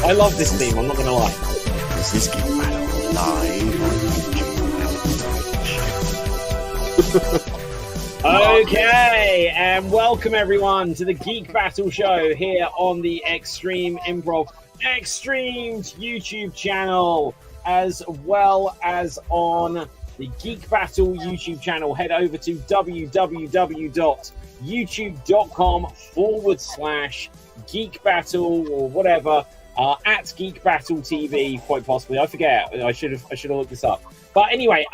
I love this theme, I'm not going to lie. This is Geek Battle live on YouTube. Okay, and welcome everyone to the Geek Battle show here on the Extreme Improv Extremes YouTube channel, as well as on the Geek Battle YouTube channel. Head over to www.youtube.com/Geek Battle or whatever, at Geek Battle TV, quite possibly. I forget. I should have looked this up. But anyway,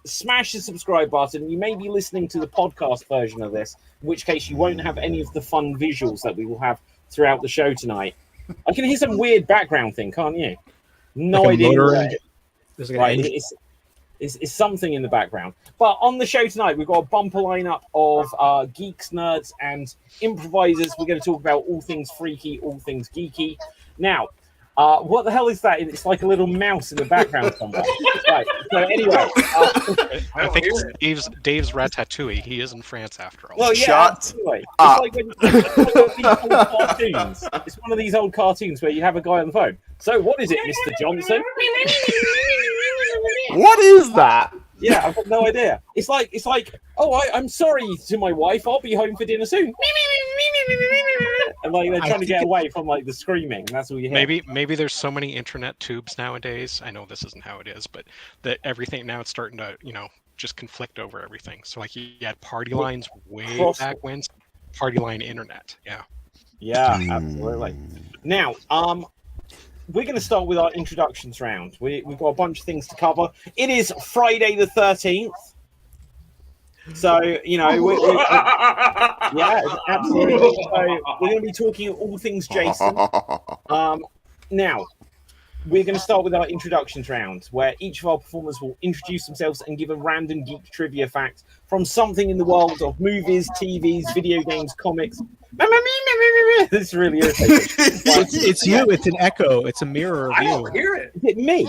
smash the subscribe button. You may be listening to the podcast version of this, in which case you won't have any of the fun visuals that we will have throughout the show tonight. I can hear some weird background thing, can't you? No like idea. Right, it's something in the background. But on the show tonight, we've got a bumper lineup of geeks, nerds, and improvisers. We're going to talk about all things freaky, all things geeky. Now, what the hell is that? It's like a little mouse in the background somewhere. Right. So anyway, I think it's Dave's Ratatouille. He is in France after all. Well, yeah, Shut absolutely. up. It's like these old cartoons. It's one of these old cartoons where you have a guy on the phone. So, what is it, Mr. Johnson? What is that? Yeah, I've got no idea. It's like, oh, I'm sorry to my wife. I'll be home for dinner soon. And like they're trying to get away from like the screaming. That's what you hear. Maybe there's so many internet tubes nowadays. I know this isn't how it is, but that everything now it's starting to just conflict over everything. So like you had party lines way back when, party line internet. Yeah, absolutely. Now, we're going to start with our introductions round. We've got a bunch of things to cover. It is Friday the 13th. So, yeah, absolutely. So we're going to be talking all things Jason. Now, we're going to start with our introductions round, where each of our performers will introduce themselves and give a random geek trivia fact from something in the world of movies, TVs, video games, comics. This is really irritating. it's you. It's an echo. It's a mirror of you. I don't hear it. Is it me?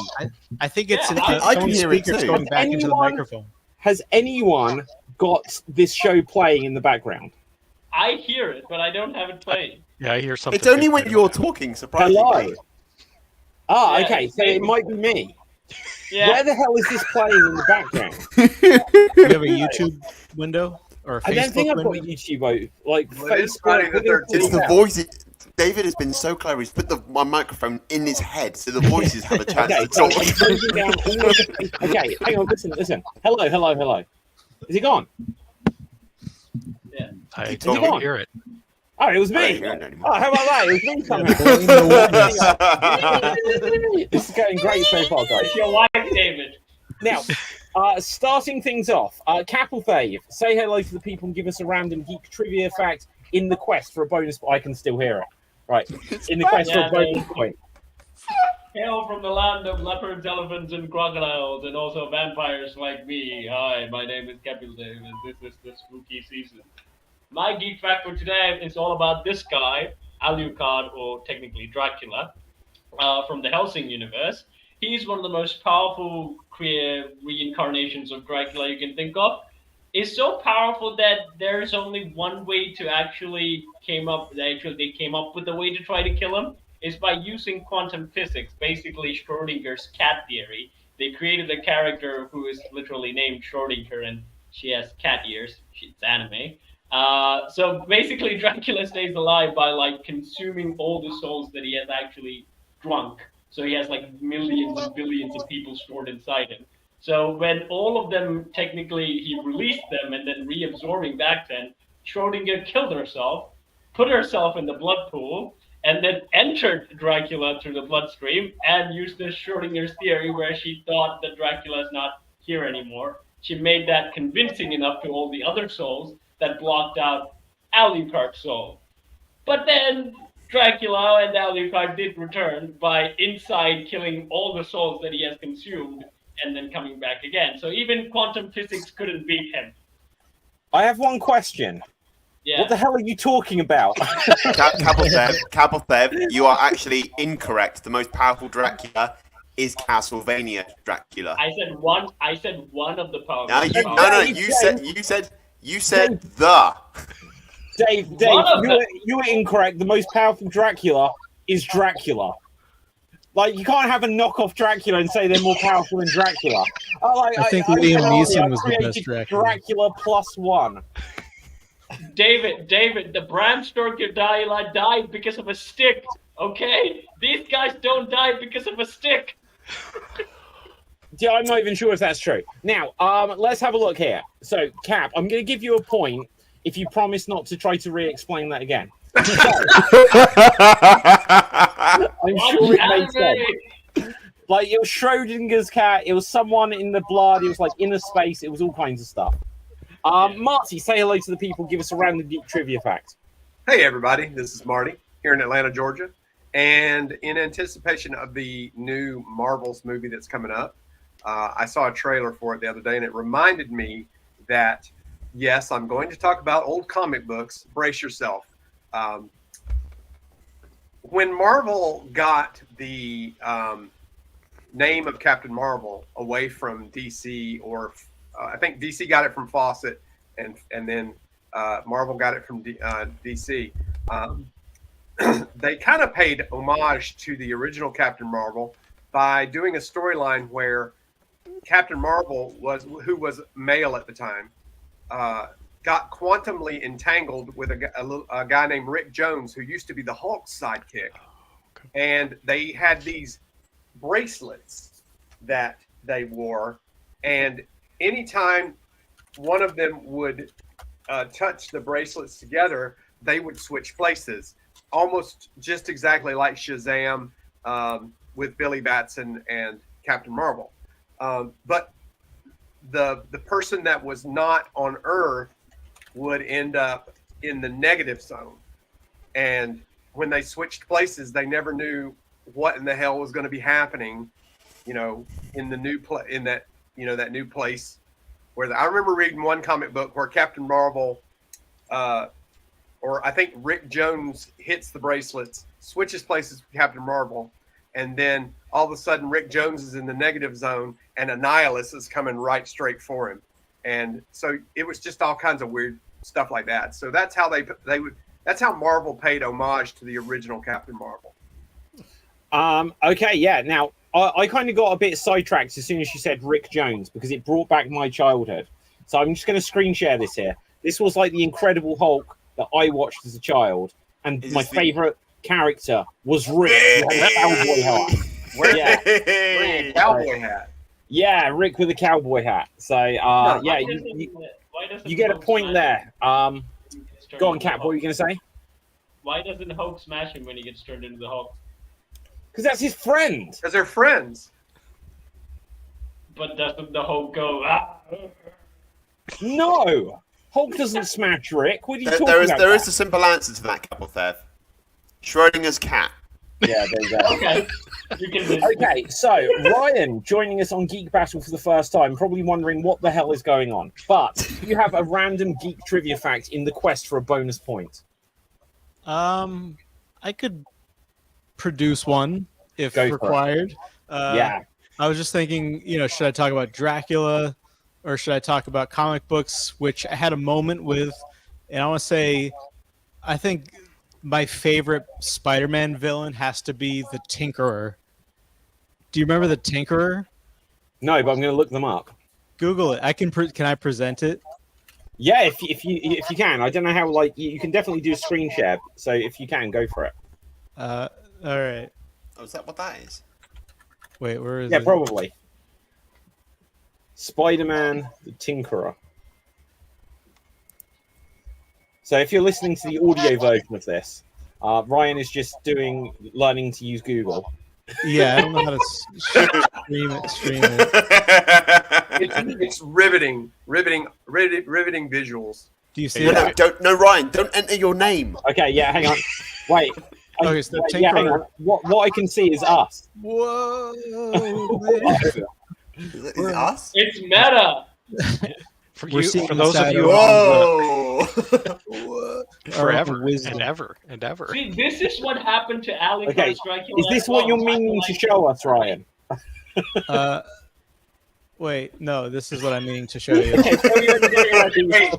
I think it's I can hear it speakers too. going back into the microphone. Has anyone got this show playing in the background? I hear it, but I don't have it playing. Yeah, I hear something. It's only when you're talking, surprisingly. Hello. Ah, Yeah, okay, so it might be me. Yeah. Where the hell is this playing in the background? You have a YouTube window or a I don't think Facebook I've got window? YouTube, like Well, it is Facebook. Friday the 13th. It's the voice. David has been so clever. He's put my microphone in his head, so the voices have a chance Okay, to so talk. I'm closing down all of the... Okay, hang on, listen. Hello. Is he gone? I Is he gone? don't hear it. Oh, it was I don't me. hear it anymore. Oh, how about that? It was me somehow. This is going great so far, guys. It's your wife, David. Now, starting things off, Capelthave, say hello to the people and give us a random geek trivia fact in the quest for a bonus. I can still hear it. Right, in the quest for a bonus point. Hail from the land of leopards, elephants, and crocodiles, and also vampires like me. Hi, my name is Captain Dave, and this is the spooky season. My geek fact for today is all about this guy, Alucard, or technically Dracula, from the Helsing universe. He's one of the most powerful queer reincarnations of Dracula you can think of. Is so powerful that there is only one way to they came up with a way to try to kill him, is by using quantum physics, basically Schrodinger's cat theory. They created a character who is literally named Schrodinger, and she has cat ears. It's anime. So basically Dracula stays alive by like consuming all the souls that he has actually drunk. So he has like millions and billions of people stored inside him. So when all of them, technically, he released them and then reabsorbing back then, Schrodinger killed herself, put herself in the blood pool, and then entered Dracula through the bloodstream and used the Schrodinger's theory where she thought that Dracula is not here anymore. She made that convincing enough to all the other souls that blocked out Alucard's soul. But then Dracula and Alucard did return by inside killing all the souls that he has consumed and then coming back again. So even quantum physics couldn't beat him. I have one question. Yeah. What the hell are you talking about? Capeltheb, you are actually incorrect. The most powerful Dracula is Castlevania Dracula. I said one of the powers. No, you said the. Dave, you were incorrect. The most powerful Dracula is Dracula. Like, you can't have a knockoff Dracula and say they're more powerful than Dracula. I think Liam Neeson was the best Dracula. Dracula +1. David, the Bram Stoker died because of a stick. Okay, these guys don't die because of a stick. Yeah, I'm not even sure if that's true. Now, let's have a look here. So, Cap, I'm going to give you a point if you promise not to try to re-explain that again. I'm sure it makes sense. Like, it was Schrodinger's cat, it was someone in the blood, it was like inner space, it was all kinds of stuff. Marty, say hello to the people, give us a random geek trivia fact. Hey everybody, this is Marty here in Atlanta, Georgia. And in anticipation of the new Marvels movie that's coming up, I saw a trailer for it the other day, and it reminded me that, yes, I'm going to talk about old comic books. Brace yourself. When Marvel got the name of Captain Marvel away from DC, or I think DC got it from Fawcett, and then Marvel got it from DC, they kind of paid homage to the original Captain Marvel by doing a storyline where Captain Marvel, who was male at the time, got quantumly entangled with a guy named Rick Jones, who used to be the Hulk's sidekick. And they had these bracelets that they wore. And anytime one of them would touch the bracelets together, they would switch places, almost just exactly like Shazam with Billy Batson and Captain Marvel. But the person that was not on Earth would end up in the negative zone. And when they switched places, they never knew what in the hell was going to be happening, in the new that new place where I remember reading one comic book where Captain Marvel, or I think Rick Jones hits the bracelets, switches places with Captain Marvel, and then all of a sudden Rick Jones is in the negative zone and Annihilus is coming right straight for him. And so it was just all kinds of weird stuff like that. So that's how that's how Marvel paid homage to the original Captain Marvel. Okay, yeah. Now, I kind of got a bit sidetracked as soon as you said Rick Jones, because it brought back my childhood. So I'm just going to screen share this here. This was like the Incredible Hulk that I watched as a child, and my favorite character was Rick. With a cowboy hat. Cowboy hat. Yeah, Rick with a cowboy hat. So, yeah, you get a point there. Go on, Cap. What were you going to say? Why doesn't Hulk smash him when he gets turned into the Hulk? Because that's his friend. Because they're friends. But doesn't the Hulk go, ah? No. Hulk doesn't smash Rick. What are you talking about? There is a simple answer to that, Couple Thev. Schrodinger's cat. Yeah, there you go. Okay. Okay, so Ryan joining us on Geek Battle for the first time, probably wondering what the hell is going on. But you have a random geek trivia fact in the quest for a bonus point. I could produce one if Go for it. required. Yeah. I was just thinking, should I talk about Dracula or should I talk about comic books, which I had a moment with, and I want to say, I think my favorite Spider-Man villain has to be the Tinkerer. Do you remember the Tinkerer? No, but I'm going to look them up. Google it. Can I present it? Yeah, if you can. I don't know how. Like, you can definitely do a screen share. So if you can, go for it. All right. Oh, is that what that is? Wait, where is it? Yeah, probably. Spider-Man, the Tinkerer. So if you're listening to the audio version of this, Ryan is just learning to use Google. Yeah, I don't know how to stream it. It's riveting visuals. Do you see it? Ryan, don't enter your name. Okay, yeah, hang on. Wait. Okay, so Yeah, hang on. What I can see is us. Whoa! Is it us? It's meta. For seeing those of inside you Whoa! forever and ever. See, this is what happened to Alex. Okay, is this what you're meaning to show us, Ryan? Wait, no, this is what I'm meaning to show you. Okay, so you're getting ready.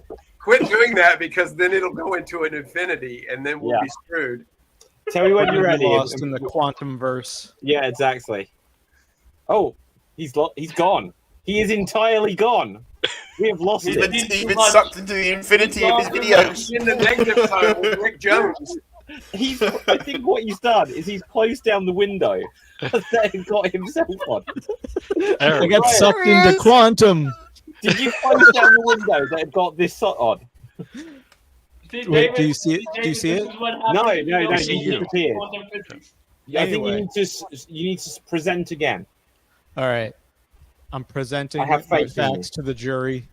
Quit doing that because then it'll go into an infinity, and then we'll be screwed. Tell me when you're ready. Lost in the quantum verse. Yeah, exactly. Oh, he's gone. He is entirely gone. We have lost He's him. been sucked into the infinity of his videos. In the negative zone with Rick Jones. I think what he's done is he's closed down the window and then got himself on. I got sucked into quantum. Did you close down the window that had got this on? Wait, David, do you see it? Do you see it? No, You you disappeared. I think Anyway. you need to present again. All right. I'm presenting I have my faith in you. facts to the jury.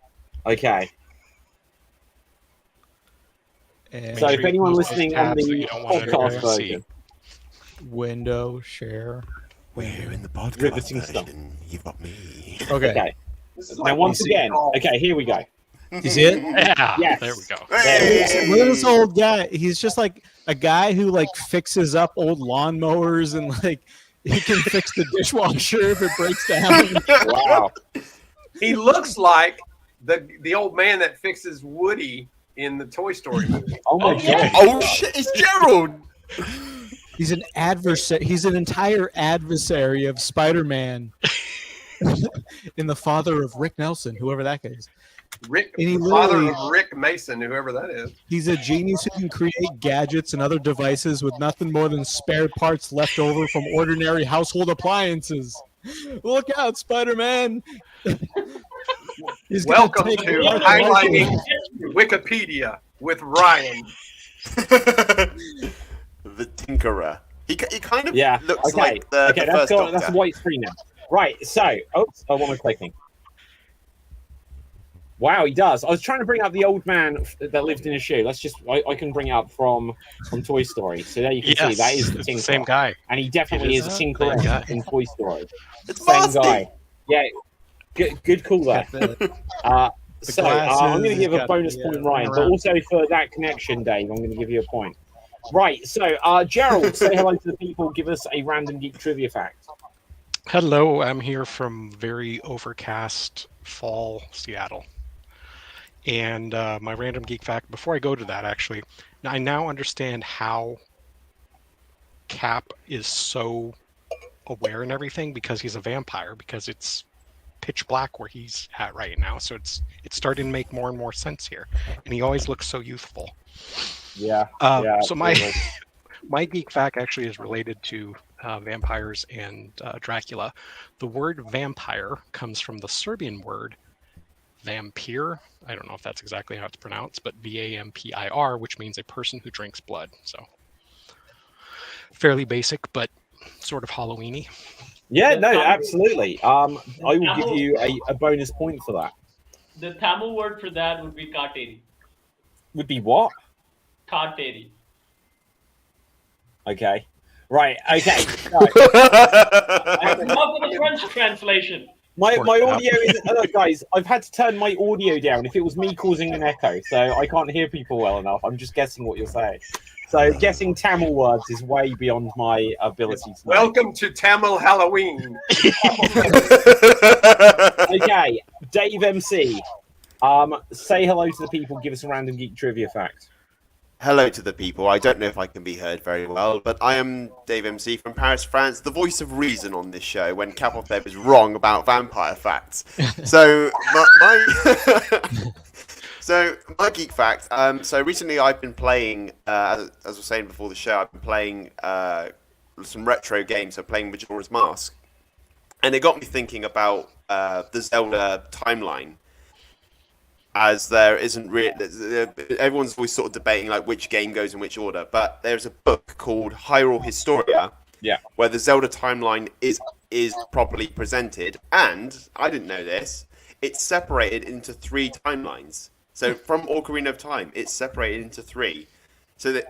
Okay. And So if anyone close those listening on tabs that the you don't want podcast everyone to see. version, window share. We're in the podcast Riveting stuff. version. You've got me. Okay. okay. This is Now like once DC again, Hall. okay, here we go. You see it? Yeah. Yes. There we go. Hey! Look at this old guy. He's just like a guy who like fixes up old lawnmowers and like he can fix the dishwasher if it breaks down. Wow. He looks like the old man that fixes Woody in the Toy Story movie. Oh my yeah. god. Oh shit! It's Gerald. He's an adversary. He's an entire adversary of Spider-Man. In the father of Rick Nelson, whoever that guy is. Rick, And he father literally- of Rick Mason, whoever that is. He's a genius who can create gadgets and other devices with nothing more than spare parts left over from ordinary household appliances. Look out, Spider-Man! He's gonna Welcome take to apart highlighting Wikipedia with Ryan. The Tinkerer. He kind of Yeah. looks Okay. like the Okay, first that's a Doctor. white screen now. Right. So, oops. Oh, what am I clicking? Wow, he does. I was trying to bring up the old man that lived in a shoe. Let's just. I can bring it up from Toy Story. So there you can see that is the it's the Tinkerer. same guy. And he definitely It is is a the Tinkerer same guy. in Toy Story. It's Same Basti. guy. Yeah. Good call there. So I'm going to glasses, give a got bonus the, point, Ryan, but around. also for that connection, Dave, I'm going to give you a point. Right. So Gerald, say hello to the people. Give us a random geek trivia fact. Hello, I'm here from very overcast fall Seattle. And my random geek fact, before I go to that, actually, I now understand how Cap is so aware and everything because he's a vampire, because it's pitch black where he's at right now. So it's starting to make more and more sense here. And he always looks so youthful. Yeah. So my my geek fact actually is related to vampires and Dracula. The word vampire comes from the Serbian word vampir. I don't know if that's exactly how it's pronounced, but vampir, which means a person who drinks blood. So fairly basic, but sort of Halloweeny. Yeah, no, absolutely. I will give you a bonus point for that. The Tamil word for that would be Kateri. Would be what? Kateri. Okay. Right. Okay. So, Not for the French translation. my Worked audio is. Look, guys, I've had to turn my audio down if it was me causing an echo, so I can't hear people well enough. I'm just guessing what you're saying. So guessing Tamil words is way beyond my ability to know. Welcome to Tamil Halloween. Okay, Dave MC. Say hello to the people. Give us a random geek trivia fact. Hello to the people. I don't know if I can be heard very well, but I am Dave MC from Paris, France, the voice of reason on this show when Capofeb is wrong about vampire facts. So so my geek fact. So recently I've been playing, as I was saying before the show, I've been playing some retro games. So playing Majora's Mask, and it got me thinking about the Zelda timeline. As there isn't really, everyone's always sort of debating like which game goes in which order, but there's a book called Hyrule Historia, where the Zelda timeline is properly presented, and I didn't know this. It's separated into 3 timelines. So from Ocarina of Time, it's separated into 3. So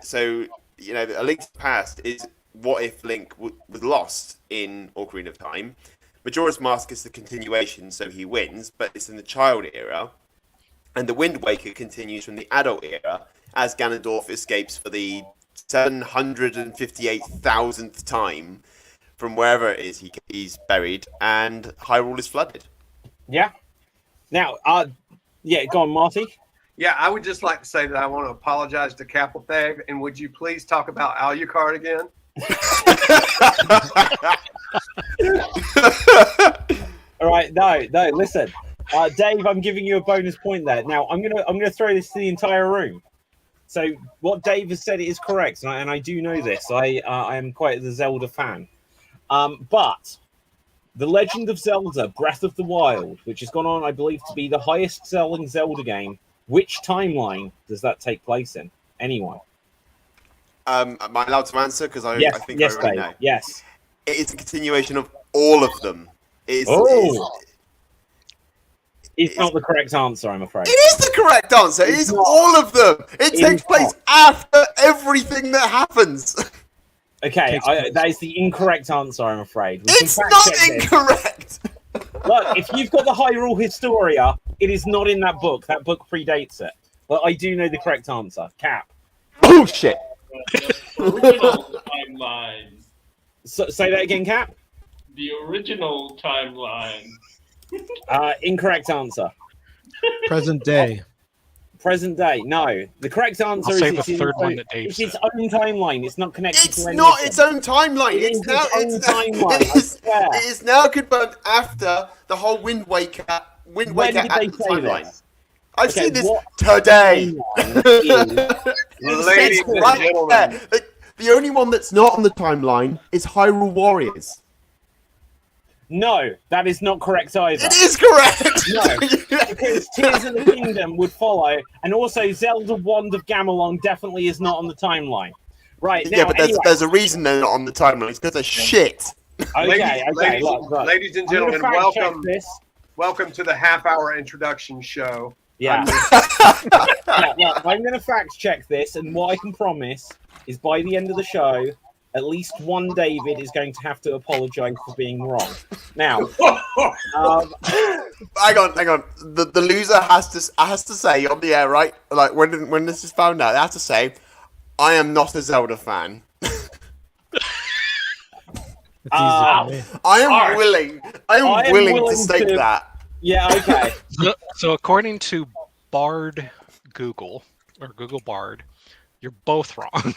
you know, A Link to the Past is what if Link was lost in Ocarina of Time. Majora's Mask is the continuation, so he wins, but it's in the child era. And the Wind Waker continues from the adult era as Ganondorf escapes for the 758,000th time from wherever it is he's buried, and Hyrule is flooded. Yeah. Now, go on, Marty. Yeah, I would just like to say that I want to apologize to Capelthag, and would you please talk about Alucard again? All right, no, listen, Dave, I'm giving you a bonus point there. Now, I'm gonna throw this to the entire room. So, what Dave has said is correct, and I do know this. I am quite the Zelda fan, but The Legend of Zelda: Breath of the Wild, which has gone on, I believe, to be the highest-selling Zelda game. Which timeline does that take place in? Anyone? Am I allowed to answer? Because I think yes, I already Dave. know. Yes. It is a continuation of all of them. It's not the correct answer, I'm afraid. It is the correct answer. It is all of them. It takes place after everything that happens. Okay, that is the incorrect answer, I'm afraid. It's not incorrect. Look, if you've got the Hyrule Historia, it is not in that book. That book predates it. But I do know the correct answer. Cap. Bullshit. The original timeline. So, say that again, Cap. The original timeline. Incorrect answer. Present day. Present day. No. The correct answer I'll is say the third one that Dave it's its said. own timeline. It's not connected It's to anything. not its own timeline. It is its own timeline, I swear. It is now confirmed after the whole Wind Waker When did they timeline. say this? I've Okay, seen this what today. Ladies and Right gentlemen. there. The only one that's not on the timeline is Hyrule Warriors. No, that is not correct either. It is correct. No, because Tears of the Kingdom would follow, and also Zelda Wand of Gamelon definitely is not on the timeline. Right, now, Yeah, but anyway, there's a reason they're not on the timeline. It's because they're shit. okay, look. Ladies and I'm gonna gentlemen, fact check welcome. this. Welcome to the half-hour introduction show. Yeah. Look, I'm going to fact check this, and what I can promise is by the end of the show, at least one David is going to have to apologize for being wrong. Now, Hang on. The loser has to say on the air, right? Like when this is found out, they have to say, "I am not a Zelda fan." It's easy for me. I am willing to state to- that. yeah, okay. So according to Bard Google or Google Bard, you're both wrong.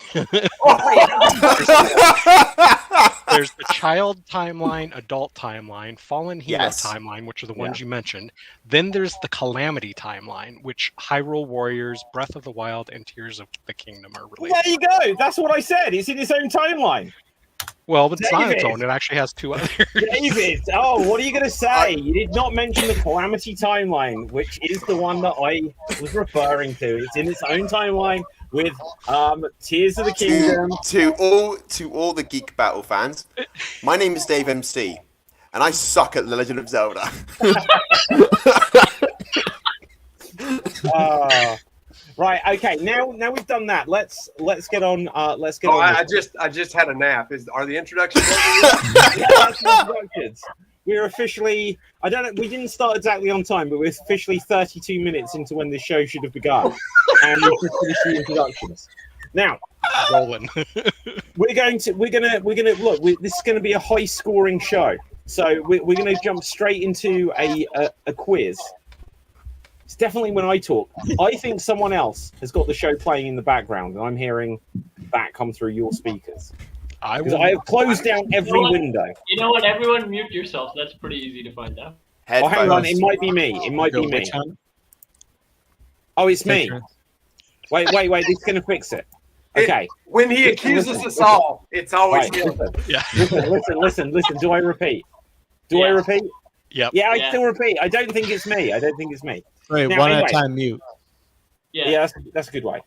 There's the child timeline, adult timeline, fallen hero Yes. timeline, which are the ones you mentioned. Then there's the calamity timeline, which Hyrule Warriors, Breath of the Wild, and Tears of the Kingdom are related. There you go. That's what I said. It's in its own timeline. Well, but it's not its David. own. It actually has two others. David, what are you going to say? You did not mention the Calamity timeline, which is the one that I was referring to. It's in its own timeline with Tears of the Kingdom. To all the Geek Battle fans, my name is Dave MC, and I suck at The Legend of Zelda. Right. Okay. Now we've done that. Let's get on. Let's get Oh, on. I just had a nap. Are the introductions over Yeah, that's the introductions. We're officially. I don't know. We didn't start exactly on time, but we're officially 32 minutes into when this show should have begun, and we've just finished the introductions. Now, Rolling. we're gonna look. This is going to be a high-scoring show, so we're going to jump straight into a quiz. It's definitely when I talk. I think someone else has got the show playing in the background, and I'm hearing that come through your speakers. Because I have closed down every window. You know what? Everyone mute yourself. That's pretty easy to find out. Oh, hang on. It might be me. It might be me. Oh, it's me. Wait. This is going to fix it. Okay. When he accuses us all, it's always Right. him. Yeah. Listen. Do I repeat? I repeat? Yep. Yeah, I Yeah. still repeat. I don't think it's me. Wait, Now, one at anyway. a time mute. Yeah. That's a good way.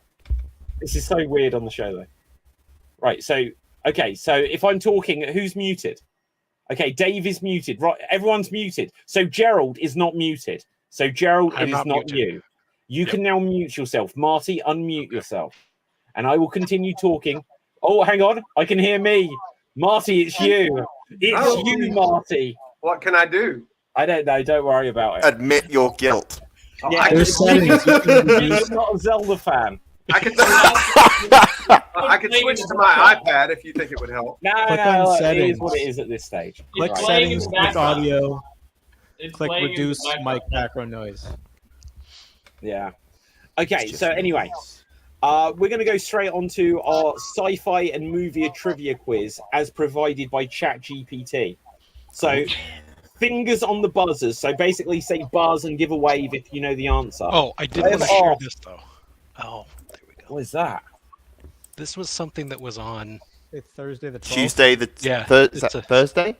This is so weird on the show, though. Right, so if I'm talking, who's muted? Okay, Dave is muted. Right, everyone's muted. So Gerald is not muted. So Gerald, I'm it is not not muted. you. You Yep. can now mute yourself. Marty, unmute yourself. And I will continue talking. Oh, hang on. I can hear me. Marty, it's you. It's Oh. you, Marty. What can I do? I don't know. Don't worry about it. Admit your guilt. Yeah, I, There's can, settings. You can You're use- not a Zelda fan. I can switch to my iPad if you think it would help. No, Click no, on it is settings. what it is at this stage. Click It's playing in settings, the click background. audio, It's click playing in the reduce background. mic background noise. Yeah. Okay, so anyway, we're going to go straight on to our sci-fi and movie trivia quiz as provided by ChatGPT. So, fingers on the buzzers. So basically say buzz and give a wave if you know the answer. Oh, I did want to share this, though. Oh, there we go. What is that? This was something that was on... It's Thursday the 12th. Tuesday the is that Thursday?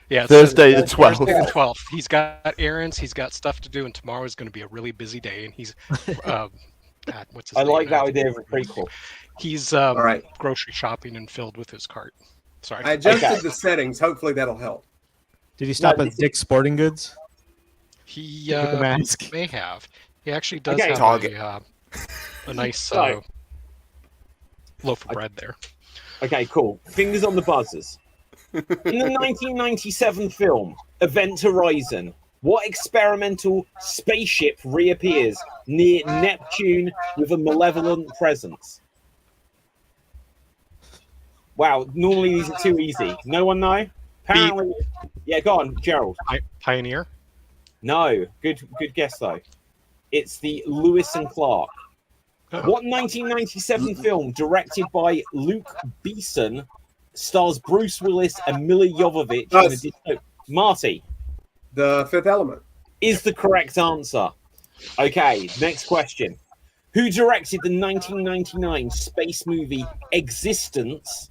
Yeah, it's Thursday the 12th. Thursday the 12th. He's got errands, he's got stuff to do, and tomorrow is going to be a really busy day. And he's, what's his I name? like that idea of a prequel. He's right. grocery shopping and filled with his cart. Sorry. I adjusted the settings. Hopefully that'll help. Did he stop at Dick's Sporting Goods? He the mask. may have. He actually does Okay. have Target. a nice loaf of bread there. Okay, cool. Fingers on the buzzers. In the 1997 film Event Horizon, what experimental spaceship reappears near Neptune with a malevolent presence? Wow, normally these are too easy. No one know? Apparently, yeah, go on, Gerald. Pioneer? No, good guess though. It's the Lewis and Clark. What 1997 film directed by Luke Besson stars Bruce Willis and Mila Jovovich? Marty. The Fifth Element. Is the correct answer. Okay, next question. Who directed the 1999 space movie Existence,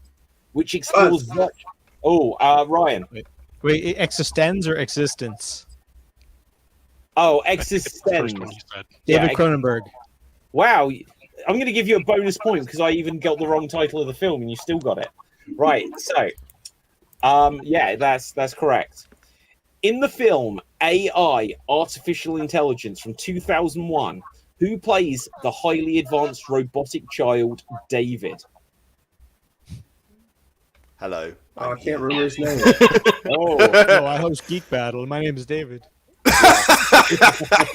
which explores... Ryan. Wait, Existence or Existence? Oh, I think it's the Existence. first one you said. David Yeah, Cronenberg. Wow, I'm going to give you a bonus point because I even got the wrong title of the film and you still got it. Right, so, yeah, that's correct. In the film AI, Artificial Intelligence from 2001, who plays the highly advanced robotic child David? Hello. Oh, I can't remember his name. Oh, No, I host Geek Battle. My name is David. I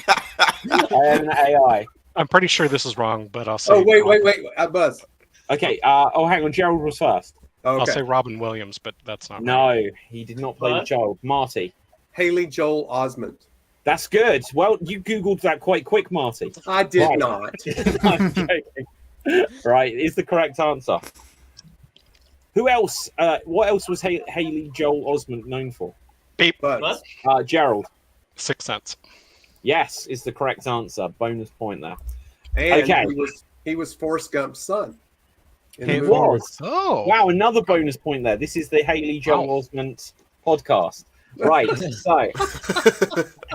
am an AI. I'm pretty sure this is wrong, but I'll say... Oh, wait. Buzz. Okay, hang on, Gerald was first. Oh, I'll okay. say Robin Williams, but that's not right. No, he did not play the What? child. Marty. Haley Joel Osment. That's good. Well, you Googled that quite quick, Marty. I did Right. not. I'm joking. Right, is the correct answer. Who else? What else was Haley Joel Osment known for? Beep. Buzz. What? Gerald. Sixth Sense. Yes, is the correct answer. Bonus point there. And Okay. he was Forrest Gump's son. in the Hey, movie. Was. Oh. Wow, another bonus point there. This is the Haley Joel Osment podcast. Right, so,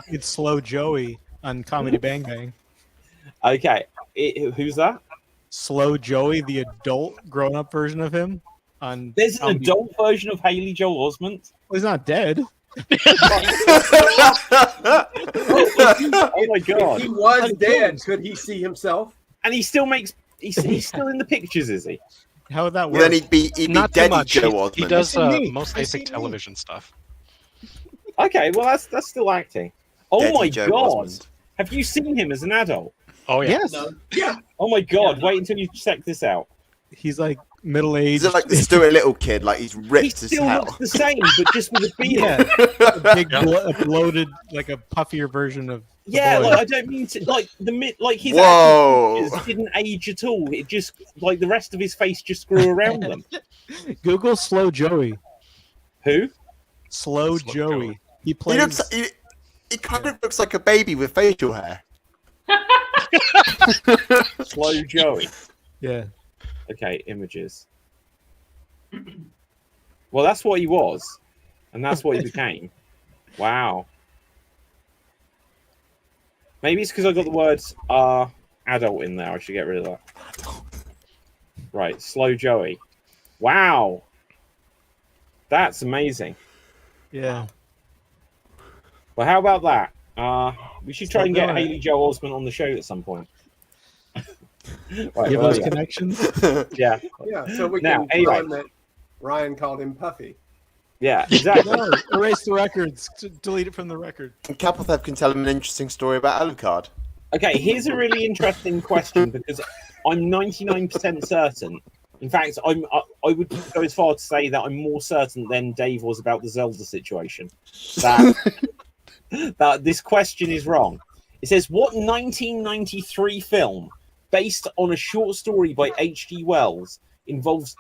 It's Slow Joey on Comedy Bang Bang. okay. Who's that? Slow Joey, the adult grown-up version of him on. There's an Comedy- adult version of Haley Joel Osment. Well, he's not dead. Oh my god! If he was dead, could he see himself? And he still makes. He's still in the pictures, is he? How would that work? Well, then he'd be Not too Daddy much. Joe He Osmond. does I see me. most I see basic me. television stuff. Okay, well that's still acting. Oh Daddy my Joe god! Osmond. Have you seen him as an adult? Oh, yeah. Yes. No. Yeah. Oh my god! Yeah. Wait until you check this out. He's like middle-aged. Is it like the Stuart Little kid? Like he's He ripped as still hell. looks the same, but just with a beard. Yeah, a big, Yeah. a bloated, like a puffier version of. the Yeah, boy. like I don't mean to like like his Whoa. actual features didn't age at all. It just like the rest of his face just grew around them. Google Slow Joey. Who? Slow Slow Joey. Joey. He He, plays. looks, he kind of looks like a baby with facial hair. Slow Joey. Yeah. Okay, images. Well, that's what he was, and that's what he became. Wow. Maybe it's because I got the words adult in there. I should get rid of that. Right, Slow Joey. Wow. That's amazing. Yeah. Well, how about that? We should try and get Slow Joey. Haley Joel Osment on the show at some point. Right, Give well, us yeah. connections. Yeah, Yeah. So we Now, can anyway. learn that Ryan called him Puffy. yeah, exactly. No, erase the records. Delete it from the record. And Capelthep can tell him an interesting story about Alucard. Okay, here's a really interesting question because I'm 99% certain. In fact, I would go as far to say that I'm more certain than Dave was about the Zelda situation. That this question is wrong. It says, what 1993 film based on a short story by H.G. Wells, involves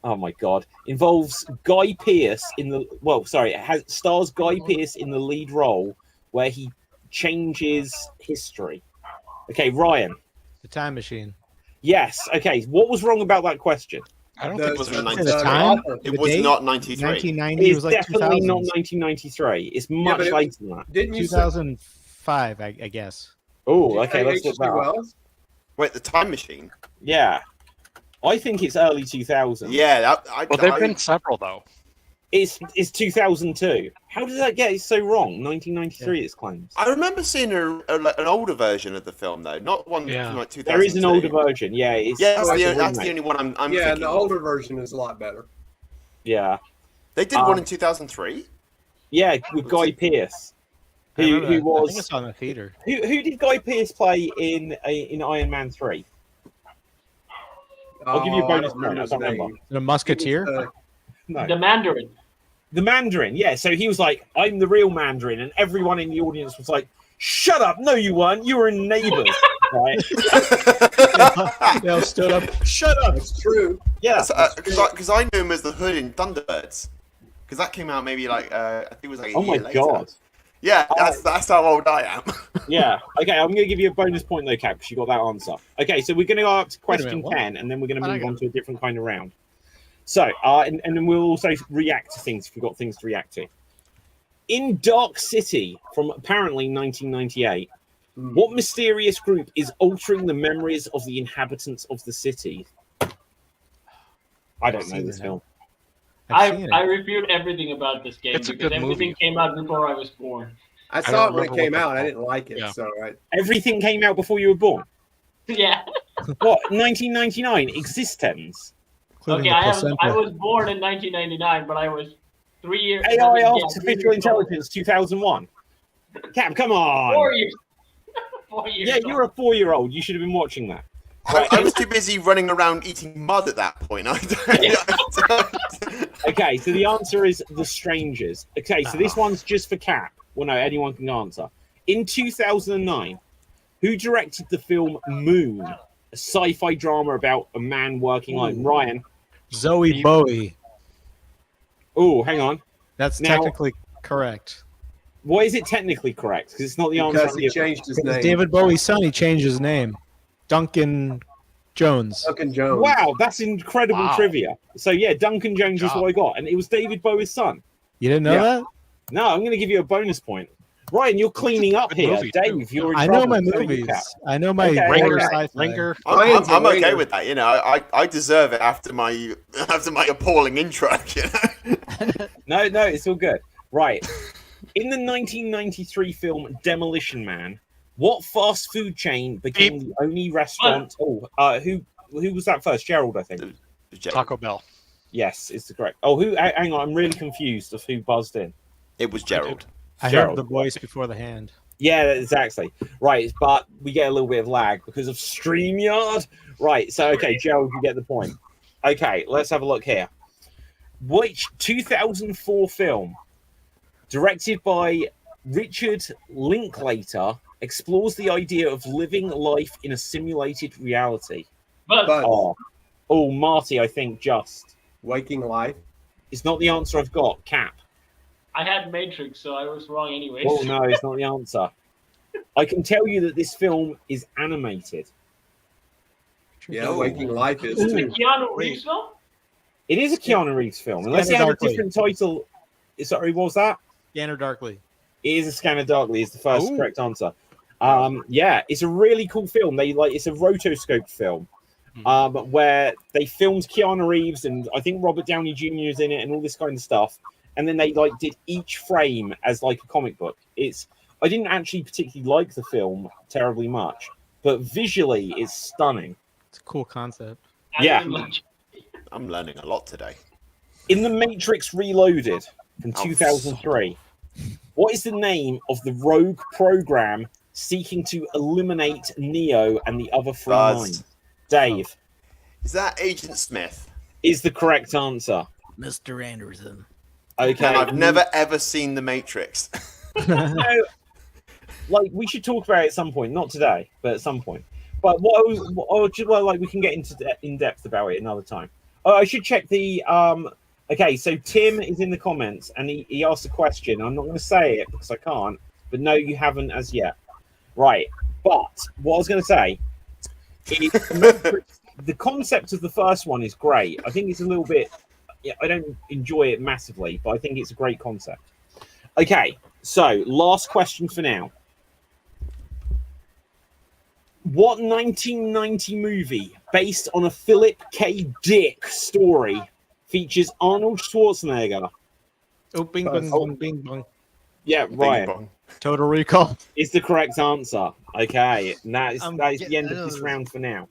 Guy Pearce in the stars Guy Pearce in the lead role, where he changes history. Okay, Ryan. The Time Machine. Yes. Okay. What was wrong about that question? I don't The- think It wasn't the- 93. the time? author- It The was date? not 93. 1990 It's was like definitely 2000s. not 1993. It's much but it- later than that. Didn't you say 2005, I guess. Oh, okay. Let's look H.G. that up. Wells? Wait, the Time Machine? Yeah, I think it's early 2000s. Yeah. Well, there've been several though. It's 2002. How did that get it so wrong? 1993, it's claims. I remember seeing an older version of the film, though. Not one Yeah. from like 2002. There is an older version. Yeah, it's Yeah, that's, like the, a that's the remake. only one I'm Yeah, thinking the of. older version is a lot better. Yeah, They did one in 2003? yeah, with Guy Pearce, I who remember that. I was think I saw it in the theater. who did Guy Pearce play in Iron Man 3? I'll give you a bonus point. I can't remember. The Musketeer? No, The Mandarin. the Mandarin. Yeah, so he was like, "I'm the real Mandarin," and everyone in the audience was like, "Shut up! No, you weren't. You were in Neighbours." Right? They all stood up. Shut up! It's true. Yeah. Because I knew him as the Hood in Thunderbirds. Because that came out maybe like, I think it was like a Oh my year later. god. Yeah, that's how old I am. Yeah. Okay, I'm going to give you a bonus point though, Cap, because you got that answer. Okay, so we're going to go up to Wait a question minute, what? 10, and then we're going to I move got on to a different kind of round. So, and then we'll also react to things if we've got things to react to. In Dark City, from apparently 1998, what mysterious group is altering the memories of the inhabitants of the city? I don't know seen this it. film. I've seen it. I refute everything about this game It's a because good everything movie. came out before I was born. I don't saw it when it remember came what the out. I fuck- didn't like it, Yeah. so I, Everything came out before you were born. Yeah. What? 1999? Existence? Including Okay, the I placenta. was born in 1999, but I was 3 years. AI, yeah, 3 Artificial years Intelligence, 2001. Cap, come old. on. 4 years. 4 years. Yeah, you're a 4-year-old. You should have been watching that. I was too busy running around eating mud at that point. Okay, so the answer is The Strangers. Okay, so this one's just for Cap. Well, no, anyone can answer. In 2009, who directed the film Moon, a sci-fi drama about a man working on Ryan? Zoe Bowie. Oh, hang on. That's Now- technically correct. Why is it technically correct? Because it's not the answer. because he changed his Because name. David Bowie's son, he changed his name. Duncan Jones. Duncan Jones. Wow, that's incredible Wow. trivia. So yeah, Duncan Jones is job. what I got, and it was David Bowie's son. You didn't know Yeah. that? No, I'm going to give you a bonus point. Ryan, you're cleaning up Good here. movie, too. Dave, you're in I trouble. know my So you, movies. Cap. I know my Okay, horror okay. sci-fi. Linger. I'm okay Ryan's a with that. You know, I deserve it after my appalling intro. You know. No, it's all good. Right. In the 1993 film Demolition Man, what fast food chain became the only restaurant? Who was that first? Gerald, I think. Taco Bell. Yes, is the correct. Oh, who? Hang on, I'm really confused of who buzzed in. It was Gerald. I heard Gerald. the voice before the hand. Yeah, exactly. Right, but we get a little bit of lag because of StreamYard. Right, so okay, Gerald, you get the point. Okay, let's have a look here. Which 2004 film, directed by Richard Linklater, explores the idea of living life in a simulated reality? But But Oh, Marty, I think just. Waking Life. It's not the answer I've got. Cap. I had Matrix, so I was wrong anyways. Oh, no, it's not the answer. I can tell you that this film is animated. Yeah, Ooh. Waking Life is Is it too. Keanu Reeves film? It is a Keanu Reeves film, unless it Scanner had a Darkly. different title. Sorry, what was that? Scanner Darkly. It is a Scanner Darkly. Is the first Ooh. correct answer. Yeah, it's a really cool film. It's a rotoscope film, where they filmed Keanu Reeves and I think Robert Downey Jr. is in it and all this kind of stuff. And then they did each frame as like a comic book. I didn't actually particularly like the film terribly much, but visually it's stunning. It's a cool concept. I Yeah. didn't like it. I'm learning a lot today. In The Matrix Reloaded from Oh, 2003, what is the name of the rogue program seeking to eliminate Neo and the other three Buzz. minds? Dave Is that Agent Smith? is the correct answer. Mr. Anderson. Okay. And I've never ever seen The Matrix. No, we should talk about it at some point. Not today, but at some point. But we can get into in depth about it another time. Oh, I should check the Okay, so Tim is in the comments and he asked a question. I'm not going to say it because I can't. But no, you haven't as yet. Right. But what I was going to say is the concept of the first one is great. I think it's a little bit. Yeah, I don't enjoy it massively, but I think it's a great concept. Okay, so last question for now. What 1990 movie based on a Philip K. Dick story features Arnold Schwarzenegger? Oh, bing, bong, bong, bing, bong. Yeah, Ryan. Bing bong. Total Recall. Is the correct answer. Okay, and that is the end of this round for now.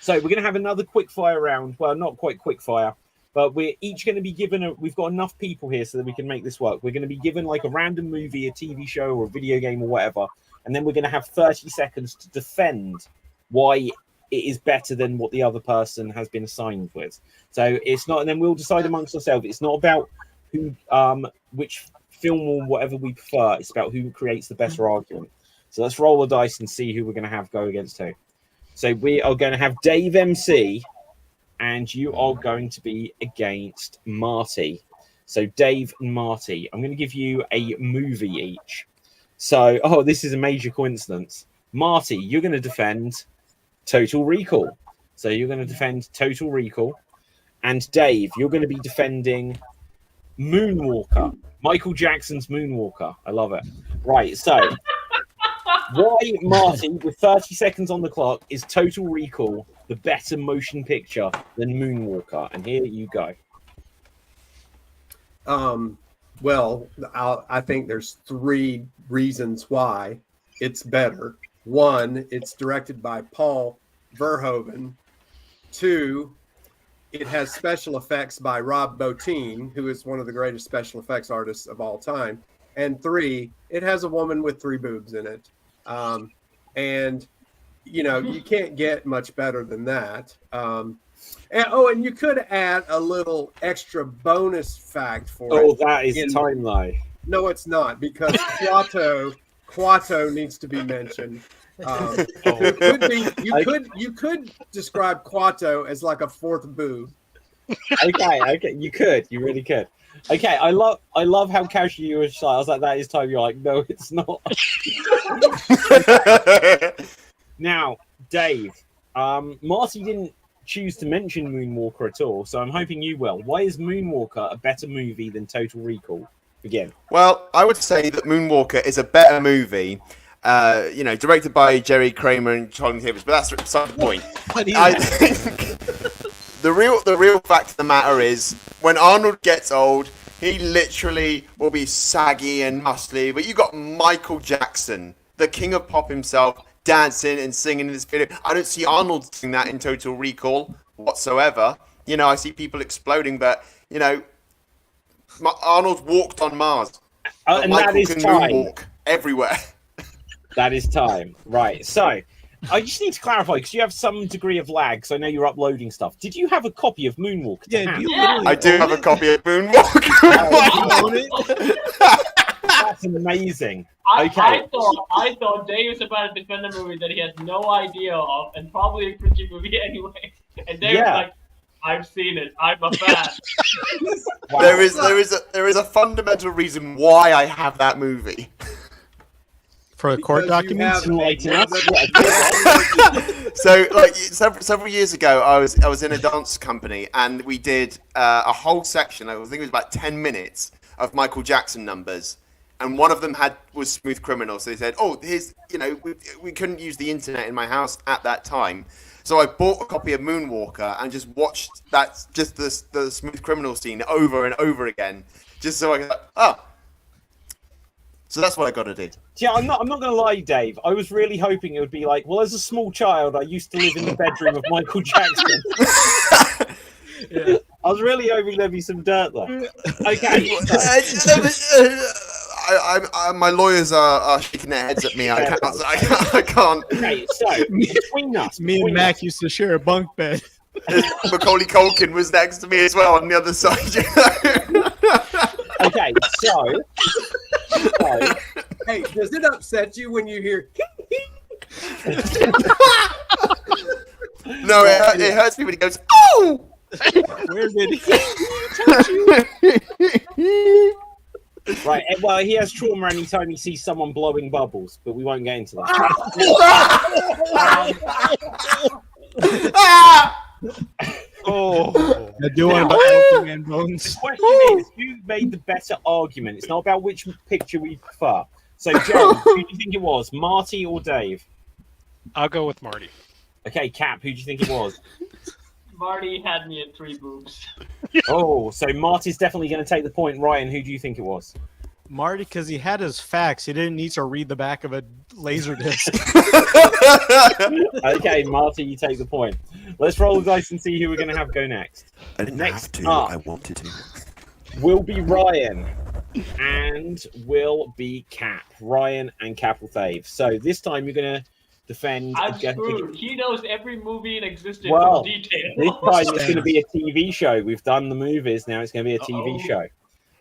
So we're going to have another quick fire round. Well, not quite quick fire, but we're each going to be given we've got enough people here so that we can make this work. We're going to be given like a random movie, a TV show, or a video game, or whatever, and then we're going to have 30 seconds to defend why it is better than what the other person has been assigned with. So it's not, and then we'll decide amongst ourselves. It's not about who, which film or whatever we prefer. It's about who creates the better argument. So let's roll the dice and see who we're going to have go against who. So we are going to have Dave MC, and you are going to be against Marty. So Dave and Marty, I'm going to give you a movie each. So, this is a major coincidence. Marty, you're going to defend Total Recall. So you're going to defend Total Recall. And Dave, you're going to be defending Moonwalker. Michael Jackson's Moonwalker. I love it. Right, so why, Marty, with 30 seconds on the clock, is Total Recall the better motion picture than Moonwalker? And here you go. Well, I think there's 3 reasons why it's better. 1, it's directed by Paul Verhoeven. 2, it has special effects by Rob Bottin, who is one of the greatest special effects artists of all time. And 3, it has a woman with 3 boobs in it. And, you can't get much better than that. And you could add a little extra bonus fact for it. Oh, that is time, though. No, it's not, because Quato needs to be mentioned. You could describe Quato as like a 4th boob. Okay, you could, you really could. Okay, I love how casual you were. I was like, that is time. You're like, no, it's not. Now, Dave, Marty didn't choose to mention Moonwalker at all, so I'm hoping you will. Why is Moonwalker a better movie than Total Recall? Begin. Well, I would say that Moonwalker is a better movie, directed by Jerry Kramer and Charlie Hibbs, but that's beside the point. I think the real fact of the matter is, when Arnold gets old, he literally will be saggy and muscly, but you got Michael Jackson, the king of pop himself, dancing and singing in this video. I don't see Arnold doing that in Total Recall whatsoever. I see people exploding, but, Arnold walked on Mars. And Michael that is can time. moonwalk everywhere. That is time. Right. So I just need to clarify, because you have some degree of lag, so I know you're uploading stuff. Did you have a copy of Moonwalker? Yeah, you literally I do have a copy of Moonwalker. That's amazing. I thought Dave was about to defend a movie that he has no idea of, and probably a cringy movie anyway. And Dave was like, I've seen it. I'm a fan. Wow. There is a fundamental reason why I have that movie. For court documents. So, like several years ago, I was in a dance company, and we did a whole section. I think it was about 10 minutes of Michael Jackson numbers. And one of them was Smooth Criminal. So they said, here's, we couldn't use the internet in my house at that time. So I bought a copy of Moonwalker and just watched the Smooth Criminal scene over and over again. Just so I could, So that's what I got to do. Yeah, I'm not going to lie, Dave. I was really hoping it would be like, well, as a small child, I used to live in the bedroom of Michael Jackson. Yeah. I was really hoping there'd be some dirt there. Okay. My lawyers are shaking their heads at me. I can't. Okay, so between us, me and Mac used to share a bunk bed. Macaulay Culkin was next to me as well on the other side. Okay, so hey, does it upset you when you hear? No, it hurts me when he goes, oh! Where did he touch you? Right. Well, he has trauma anytime he sees someone blowing bubbles, but we won't get into that. Oh, I do want about Man Bones. The question is, who made the better argument? It's not about which picture we prefer. So, Gerald, who do you think it was, Marty or Dave? I'll go with Marty. Okay, Cap, who do you think it was? Marty had me at 3 boobs. Oh, so Marty's definitely going to take the point. Ryan, who do you think it was? Marty, because he had his facts. He didn't need to read the back of a laser disc. Okay, Marty, you take the point. Let's roll the dice and see who we're going to have go next. I didn't Next have to. up. I wanted to. Will be Ryan and will be Cap. Ryan and Cap will save. So this time you're going to defend. I'm screwed. He knows every movie in existence Well, in detail. This time it's going to be a TV show. We've done the movies. Now it's going to be a TV show.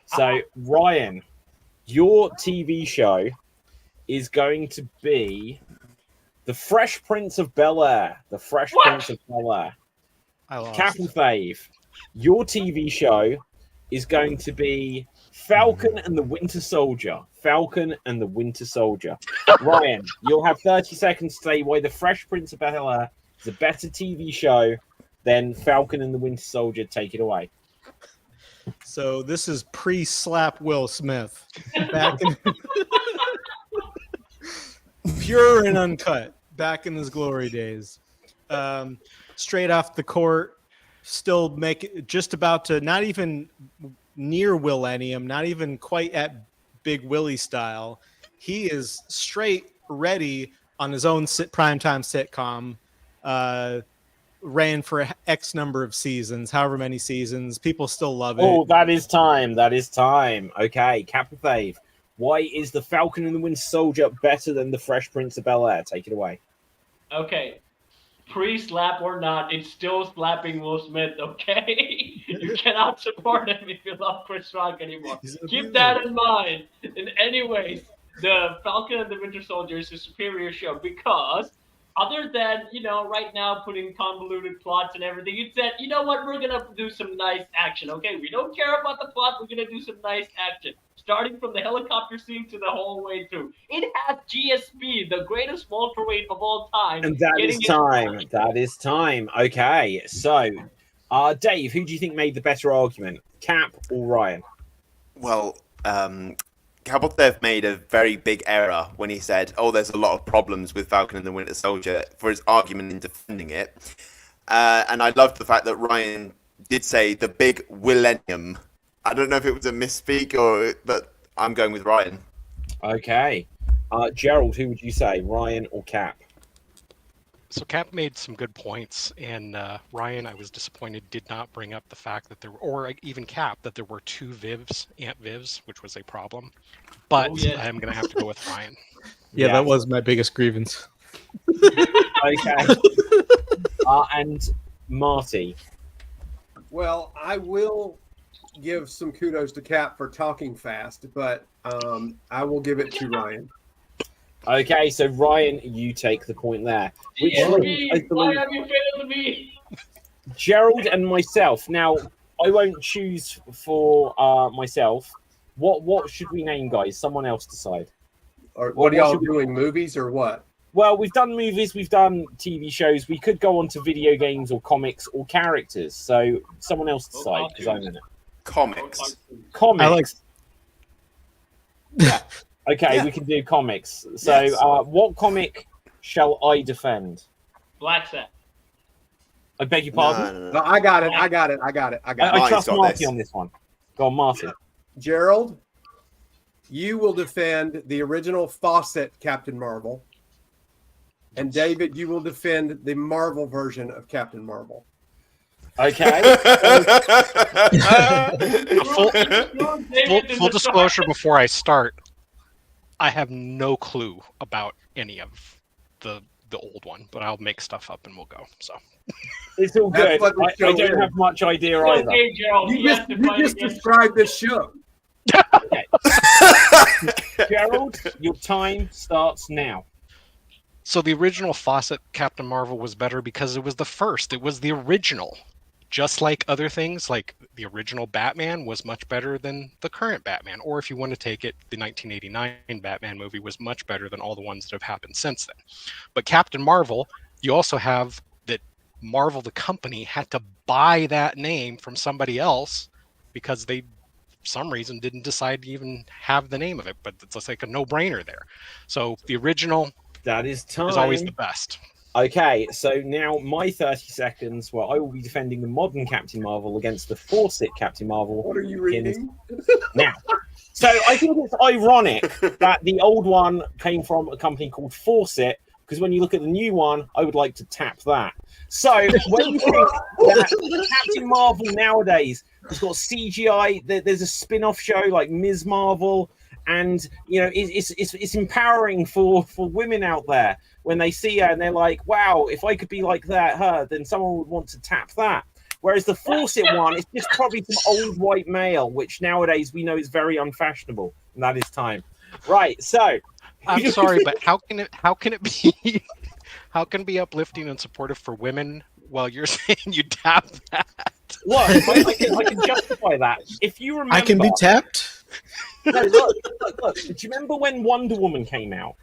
So, Ryan, your TV show is going to be The Fresh Prince of Bel-Air. The Fresh Prince of Bel-Air. I lost. Cap and Fave, your TV show is going to be Falcon and the Winter Soldier. Falcon and the Winter Soldier. Ryan, you'll have 30 seconds to say why The Fresh Prince of Bel-Air is a better TV show than Falcon and the Winter Soldier. Take it away. So this is pre-slap Will Smith. Back in pure and uncut. Back in his glory days. Straight off the court, still just about to not even near Willennium, not even quite at Big Willie style. He is straight ready on his own primetime sitcom. Ran for X number of seasons, however many seasons. People still love it. Oh, that is time. That is time. Okay, Cap and Fave, why is the Falcon and the Winter Soldier better than the Fresh Prince of Bel-Air? Take it away. Okay. Pre-slap or not, it's still slapping Will Smith, okay? You cannot support him if you love Chris Rock anymore. Keep that in mind. In any ways, the Falcon and the Winter Soldier is a superior show because other than, right now putting convoluted plots and everything, it said, you know what, we're going to do some nice action, okay? We don't care about the plot, we're going to do some nice action. Starting from the helicopter scene to the whole way through. It has GSP, the greatest welterweight of all time. And that is time. That is time. Okay, so, Dave, who do you think made the better argument? Cap or Ryan? Well, Kabotov made a very big error when he said, there's a lot of problems with Falcon and the Winter Soldier for his argument in defending it. And I loved the fact that Ryan did say the big millennium. I don't know if it was a misspeak but I'm going with Ryan. Okay. Gerald, who would you say, Ryan or Cap? So Cap made some good points, and Ryan, I was disappointed, did not bring up the fact that there were, or even Cap, that there were 2 Vivs, Aunt Vivs, which was a problem. But I'm going to have to go with Ryan. Yeah, that was my biggest grievance. Okay. And Marty. Well, I will give some kudos to Cap for talking fast, but I will give it to Ryan. Okay, so Ryan, you take the point there. Which why have you failed me? Gerald and myself. Now, I won't choose for myself. What should we name, guys? Someone else decide. Or what are y'all doing? Movies or what? Well, we've done movies, we've done TV shows. We could go on to video games or comics or characters. So someone else decide because I'm in it. Comics. Comics. Yeah. Okay, we can do comics. So, what comic shall I defend? Black Set. I beg your pardon? No, I got it. I trust Marty on this one. Go on, Marty. Gerald, you will defend the original Fawcett Captain Marvel. And David, you will defend the Marvel version of Captain Marvel. Okay. Full disclosure before I start, I have no clue about any of the old one, but I'll make stuff up and we'll go. So it's all good. I don't have much idea either. Okay, Gerald, you just described this show. Okay. Gerald, your time starts now. So the original Fawcett Captain Marvel was better because it was the first. It was the original. Just like other things, like the original Batman was much better than the current Batman. Or if you want to take it, the 1989 Batman movie was much better than all the ones that have happened since then. But Captain Marvel, you also have that Marvel, the company, had to buy that name from somebody else because they, for some reason, didn't decide to even have the name of it. But it's like a no-brainer there. So the original That is time. is always the best. Okay, so now my 30 seconds where I will be defending the modern Captain Marvel against the Fawcett Captain Marvel. What are you reading? Now, so I think it's ironic that the old one came from a company called Fawcett, because when you look at the new one, I would like to tap that. So when you think that Captain Marvel nowadays has got CGI, there's a spin-off show like Ms. Marvel, and you know it's empowering for women out there when they see her and they're like, wow, if I could be like her, then someone would want to tap that. Whereas the Fawcett one is just probably some old white male, which nowadays we know is very unfashionable, and that is time. Right, so I'm sorry, but how can it be how can it be uplifting and supportive for women while you're saying you tap that? Look, I can justify that. If you remember, I can be tapped. No, look. Do you remember when Wonder Woman came out?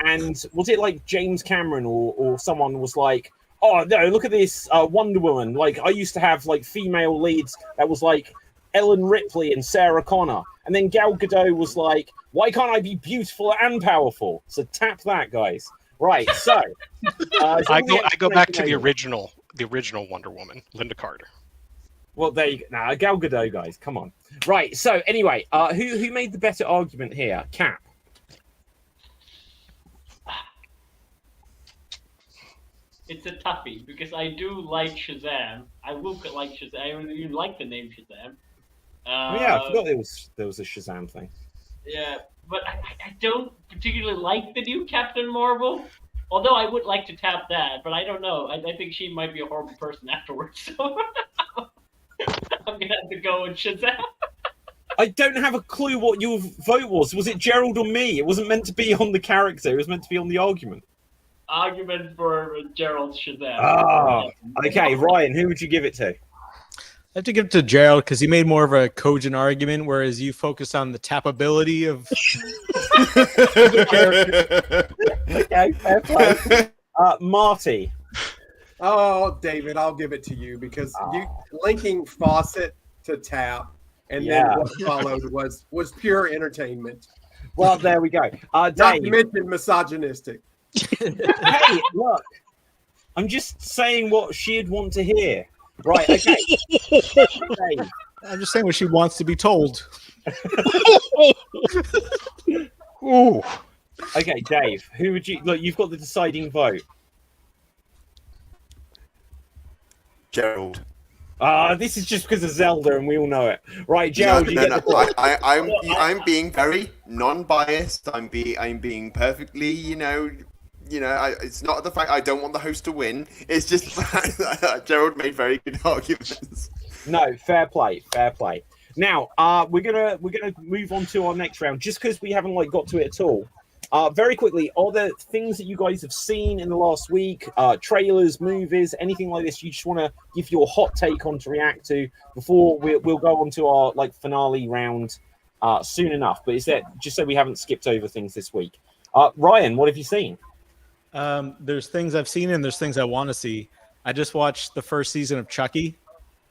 And was it like James Cameron or someone was like, oh no, look at this Wonder Woman. Like I used to have like female leads that was like Ellen Ripley and Sarah Connor. And then Gal Gadot was like, why can't I be beautiful and powerful? So tap that, guys. Right, so I go back to the original Wonder Woman, Linda Carter. Well, there you go. Now, Gal Gadot, guys, come on. Right, so anyway, who made the better argument here? Cap. It's a toughie because I do like Shazam. I will like Shazam. I really like the name Shazam. I forgot there was a Shazam thing. Yeah, but I don't particularly like the new Captain Marvel. Although I would like to tap that, but I don't know. I think she might be a horrible person afterwards. So I'm gonna have to go with Shazam. I don't have a clue what your vote was. Was it Gerald or me? It wasn't meant to be on the character. It was meant to be on the argument. Argument for Gerald Shazam. Oh, okay. Ryan, who would you give it to? I have to give it to Gerald because he made more of a cogent argument, whereas you focus on the tappability of the character. Okay, fair play. Marty. Oh, David, I'll give it to you because you linking Fawcett to tap and then what followed was pure entertainment. Well, there we go. Not Dave. to mention misogynistic. Hey, look. I'm just saying what she'd want to hear. Right, okay. Dave. I'm just saying what she wants to be told. Ooh. Okay, Dave, who would you look? You've got the deciding vote. Gerald. This is just because of Zelda, and we all know it. Right, Gerald, I'm being very non-biased. I'm being perfectly, it's not the fact I don't want the host to win. It's just the fact that Gerald made very good arguments. No, fair play. Now, we're gonna move on to our next round, just because we haven't got to it at all. Very quickly, are there things that you guys have seen in the last week? Trailers, movies, anything like this? You just want to give your hot take on to react to before we'll go on to our finale round soon enough. But is that just so we haven't skipped over things this week? Ryan, what have you seen? There's things I've seen and there's things I want to see. I just watched the first season of Chucky,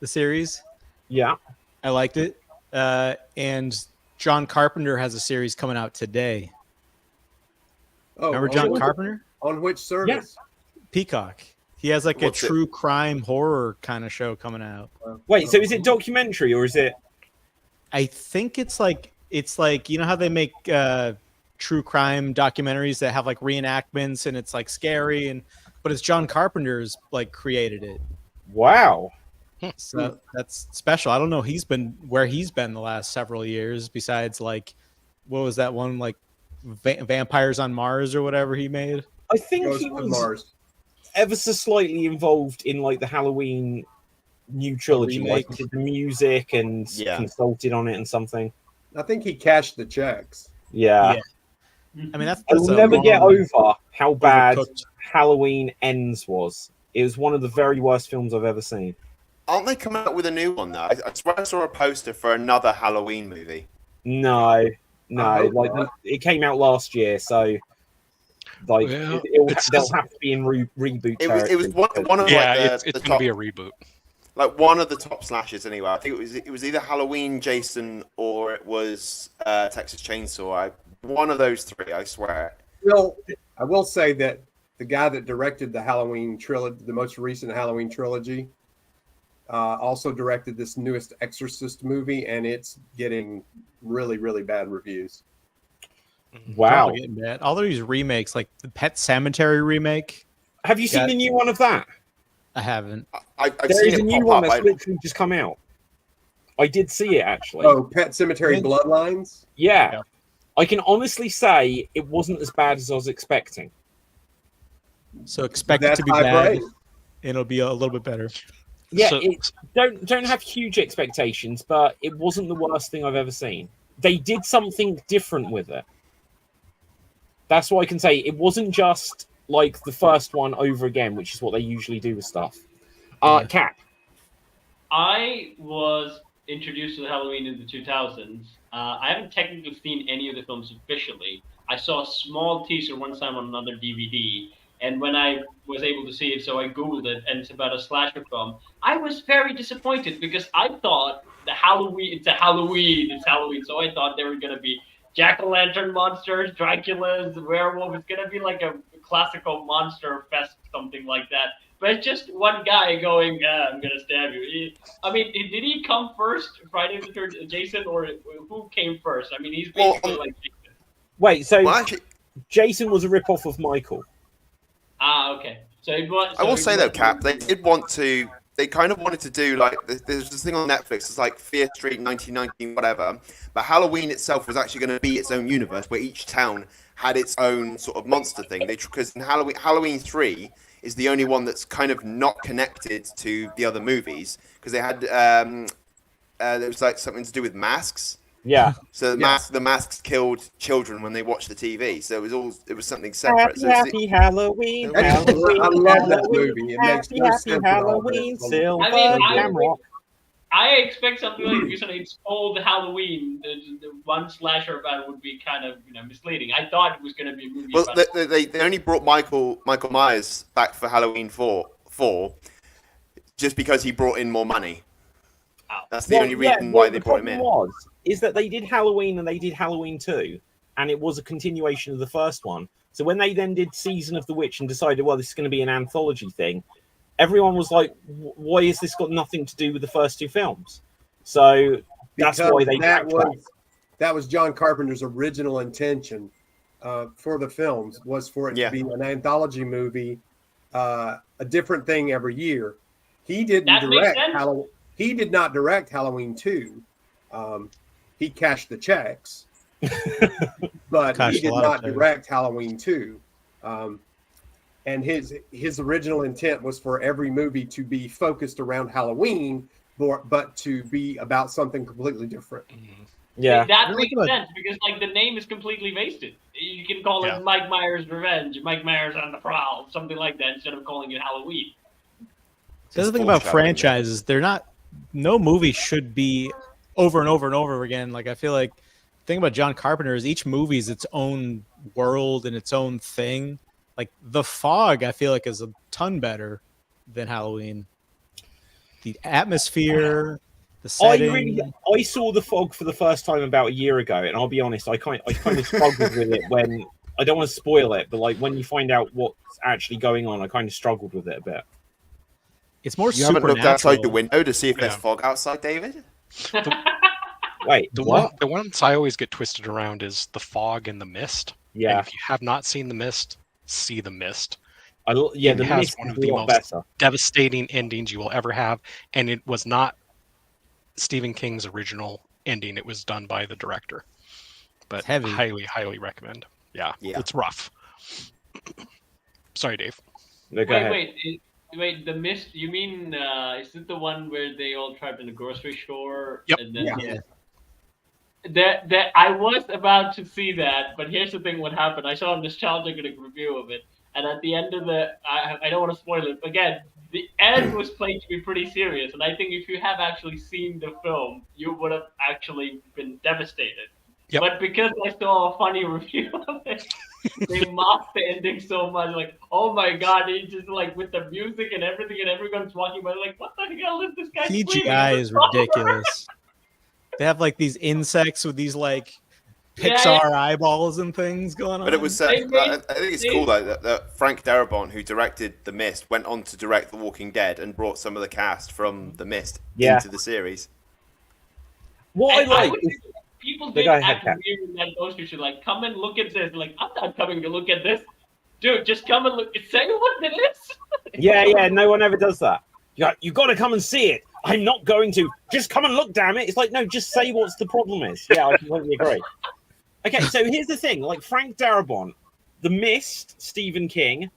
the series. Yeah, I liked it. And John Carpenter has a series coming out today. Oh, remember John Carpenter? On which service? Peacock. He has like What's a true crime horror kind of show coming out. Wait, so is it documentary or is it? I think it's like you know how they make true crime documentaries that have like reenactments and it's like scary but it's John Carpenter's created it. Wow. So that's special. I don't know where he's been the last several years besides what was that one Vampires on Mars or whatever he made. I think he was ever so slightly involved in the Halloween new trilogy, remake. Did the music and consulted on it and something. I think he cashed the checks. Yeah. I mean, I'll never get over how bad Overcooked. Halloween Ends was. It was one of the very worst films I've ever seen. Aren't they coming out with a new one though? I swear I saw a poster for another Halloween movie. No, I no, hope like not. it came out last year, so like Well, they'll have to be in reboot It was territory. one of yeah, like it's the going to top, be a reboot. like one of the top slashes anyway. I think it was either Halloween, Jason, or it was Texas Chainsaw. One of those three, I swear. Well, I will say that the guy that directed the Halloween trilogy, the most recent Halloween trilogy, also directed this newest Exorcist movie, and it's getting really, really bad reviews. Wow, Getting bad. All these remakes, like the Pet Cemetery remake, have you seen the new one of that? I haven't. I've There seen is a it new pop one up. that's literally just come out. I did see it actually. Oh, Pet Cemetery Bloodlines. Yeah. Yeah. I can honestly say it wasn't as bad as I was expecting. So expect it That's to be high bad, praise. and it'll be a little bit better. Yeah, So- don't have huge expectations, but it wasn't the worst thing I've ever seen. They did something different with it. That's what I can say. It wasn't just like the first one over again, which is what they usually do with stuff. Cap. I was introduced to Halloween in the 2000s. I haven't technically seen any of the films officially. I saw a small teaser one time on another DVD, and when I was able to see it, so I Googled it, and it's about a slasher film. I was very disappointed because I thought it's Halloween, so I thought there were going to be jack-o'-lantern monsters, Draculas, werewolf. It's going to be like a classical monster fest, something like that. But it's just one guy going, I'm going to stab you. Did he come first, Friday the 13th, Jason, or who came first? I mean, he's basically like Jason. Wait, so Well, actually, Jason was a rip-off of Michael. Okay. So it was, I will say though, Cap, they did want to. They kind of wanted to do like there's this thing on Netflix. It's like Fear Street 1919, whatever. But Halloween itself was actually going to be its own universe, where each town had its own sort of monster thing. Because in Halloween 3 is the only one that's kind of not connected to the other movies because they had there was like something to do with masks. Yeah. So the masks killed children when they watched the TV. So it was something separate. Happy, So it's happy Halloween. I Halloween, love that Halloween, movie. It makes happy, no happy sense at all, but Halloween, it's- silver I shamrock. I expect something like this, and it's called Halloween. The one slasher about it would be kind of misleading. I thought it was going to be a movie Well, about they only brought Michael Myers back for Halloween 4 just because he brought in more money. That's the only reason why they brought him in. Is that they did Halloween and they did Halloween 2, and it was a continuation of the first one. So when they then did Season of the Witch and decided, well, this is going to be an anthology thing, everyone was like, why has this got nothing to do with the first two films? So that's Because why they that was John Carpenter's original intention for the films, was for it to be an anthology movie, a different thing every year. He didn't That makes direct sense. Halloween. He did not direct Halloween 2. He cashed the checks, but Cashed he a did lot of not checks. direct Halloween 2. And his original intent was for every movie to be focused around Halloween, but to be about something completely different. Yeah. That Really makes good. sense because the name is completely wasted. You can call Yeah. it Mike Myers' Revenge, Mike Myers on the Prowl, something like that, instead of calling it Halloween. The other thing about franchises, no movie should be over and over and over again. Like I feel like the thing about John Carpenter is each movie is its own world and its own thing. Like The Fog, I feel like is a ton better than Halloween. The atmosphere, the setting. I saw The Fog for the first time about a year ago, and I'll be honest, I kind of struggled with it when I don't want to spoil it, but like when you find out what's actually going on, I kind of struggled with it a bit. It's more You haven't supernatural. looked outside the window to see if there's Yeah. fog outside, David? Wait, The what? ones I always get twisted around is The Fog and The Mist. Yeah, And if you have not seen The Mist, see The Mist. the It has mist one is of a the lot most better. devastating endings you will ever have, and it was not Stephen King's original ending. It was done by the director. But It's heavy. highly recommend. Yeah, Yeah. it's rough. Sorry, Dave. No, go ahead. Wait, The Mist, you mean, is it the one where they all trapped in a grocery store? Yep. And then, Yeah. that I was about to see that, but here's the thing: what happened? I saw a nostalgic review of it, and at the end of I don't want to spoil it. But again, the end was played to be pretty serious, and I think if you have actually seen the film, you would have actually been devastated. Yep. But because I saw a funny review of it, they mocked the ending so much. Like, oh my god, it's just like with the music and everything, and everyone's talking about it, like, what the hell is this guy screaming? CGI is ridiculous. They have like these insects with these like Pixar eyeballs and things going on. But it was. I think it's cool though that Frank Darabont, who directed The Mist, went on to direct The Walking Dead and brought some of the cast from The Mist into the series. What I like. People did act weird in that poster. Should like come and look at this. Like, I'm not coming to look at this, dude. Just come and look. Say what it is. Yeah. No one ever does that. You got to come and see it. I'm not going to. Just come and look, damn it. It's like, no, just say what's the problem is. Yeah, I completely agree. Okay, so here's the thing. Like Frank Darabont, The Mist, Stephen King,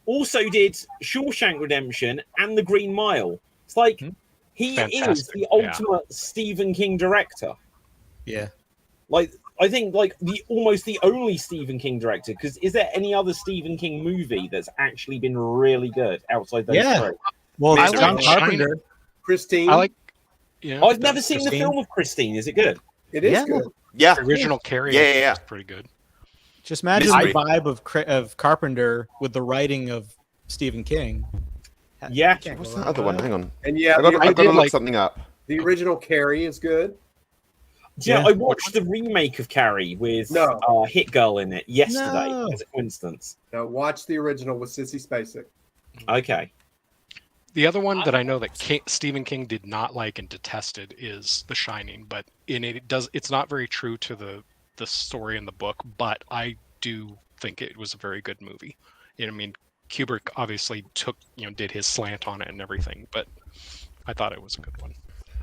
also did Shawshank Redemption and The Green Mile. It's like he is the ultimate Stephen King director. Yeah. Like, I think like almost the only Stephen King director, because is there any other Stephen King movie that's actually been really good outside those three? Well, I John like Carpenter. Christine. I like. I've never seen the film of Christine. Is it good? It is good. Yeah. The original Carrie. Yeah. Is pretty good. Just imagine Mystery. the vibe of Carpenter with the writing of Stephen King. Yeah. What's that other one? Hang on. And yeah, I got to look something up. the original Carrie is good. Yeah, I watched the remake of Carrie with Hit Girl in it yesterday as a coincidence. No, watch the original with Sissy Spacek. Okay. The other one that I know that Stephen King did not like and detested is The Shining, but it's not very true to the story in the book, but I do think it was a very good movie. I mean, Kubrick obviously did his slant on it and everything, but I thought it was a good one.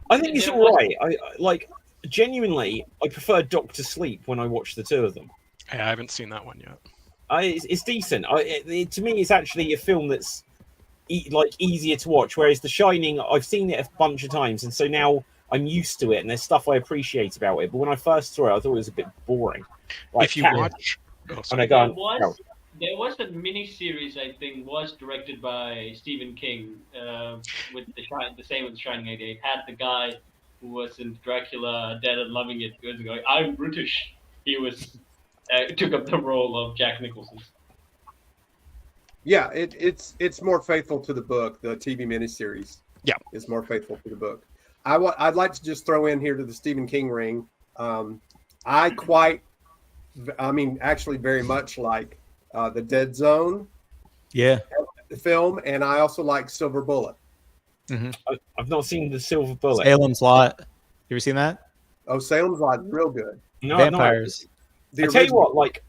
I think it's all right. I genuinely, I prefer Doctor Sleep when I watch the two of them. I haven't seen that one yet. It's decent. To me, it's actually a film that's easier to watch. Whereas The Shining, I've seen it a bunch of times, and so now I'm used to it, and there's stuff I appreciate about it. But when I first saw it, I thought it was a bit boring. Like, if you watch, there was a mini series I think was directed by Stephen King with the same with The Shining idea. It had the guy who was in Dracula Dead and Loving It years ago. I'm British. He was took up the role of Jack Nicholson. Yeah, it's more faithful to the book. The TV miniseries, is more faithful to the book. I'd like to just throw in here to the Stephen King ring. Actually, very much like the Dead Zone, film, and I also like Silver Bullet. Mm-hmm. I've not seen the Silver Bullet. Salem's Lot. You ever seen that? Oh, Salem's Lot, real good. No, Vampires. I tell you what,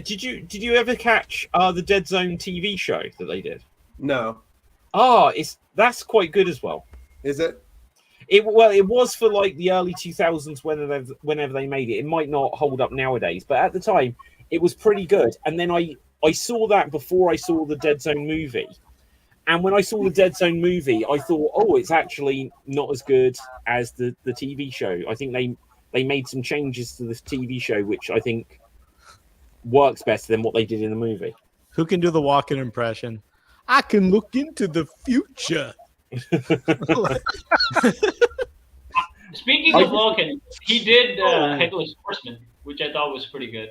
did you ever catch the Dead Zone TV show that they did? No. Oh, that's quite good as well. Is it? It was for like the early 2000s whenever they made it. It might not hold up nowadays, but at the time it was pretty good. And then I saw that before I saw the Dead Zone movie. And when I saw the Dead Zone movie, I thought, oh, it's actually not as good as the TV show. I think they made some changes to this TV show, which I think works better than what they did in the movie. Who can do the walk-in impression? I can look into the future. Speaking of Loki, he did Headless Horseman, which I thought was pretty good,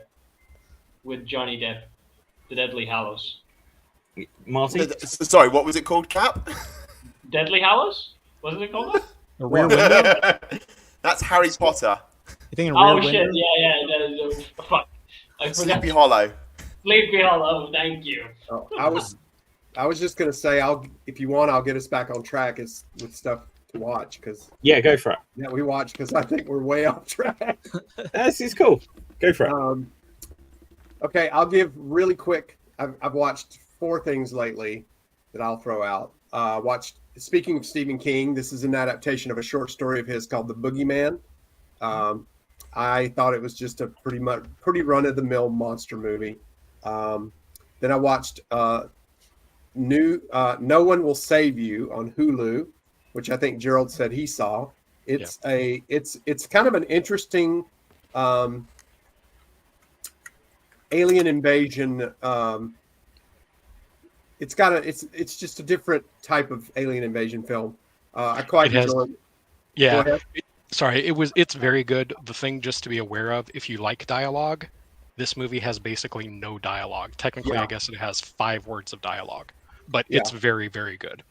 with Johnny Depp, The Deadly Hallows. Marty? Sorry, what was it called, Cap? Deadly Hallows? Wasn't it called that? A Rear Window? That's Harry Potter. You think Rear Window? Shit, yeah. Fuck. I forgot. Sleepy Hollow. Sleepy Hollow, thank you. Oh, I was just gonna say, if you want, I'll get us back on track with stuff to watch because go for it. Yeah, we watch because I think we're way off track. This is cool. Go for it. Okay, I'll give really quick. I've watched 4 things lately that I'll throw out. Speaking of Stephen King, this is an adaptation of a short story of his called The Boogeyman. I thought it was just a pretty run-of-the-mill monster movie. Then I watched No One Will Save You on Hulu, which I think Gerald said he saw. It's it's kind of an interesting alien invasion. It's just a different type of alien invasion film. I quite enjoy it. Yeah. Go ahead. It's very good. The thing just to be aware of, if you like dialogue, this movie has basically no dialogue. Technically, Yeah. I guess it has 5 words of dialogue, but Yeah. it's very, very good.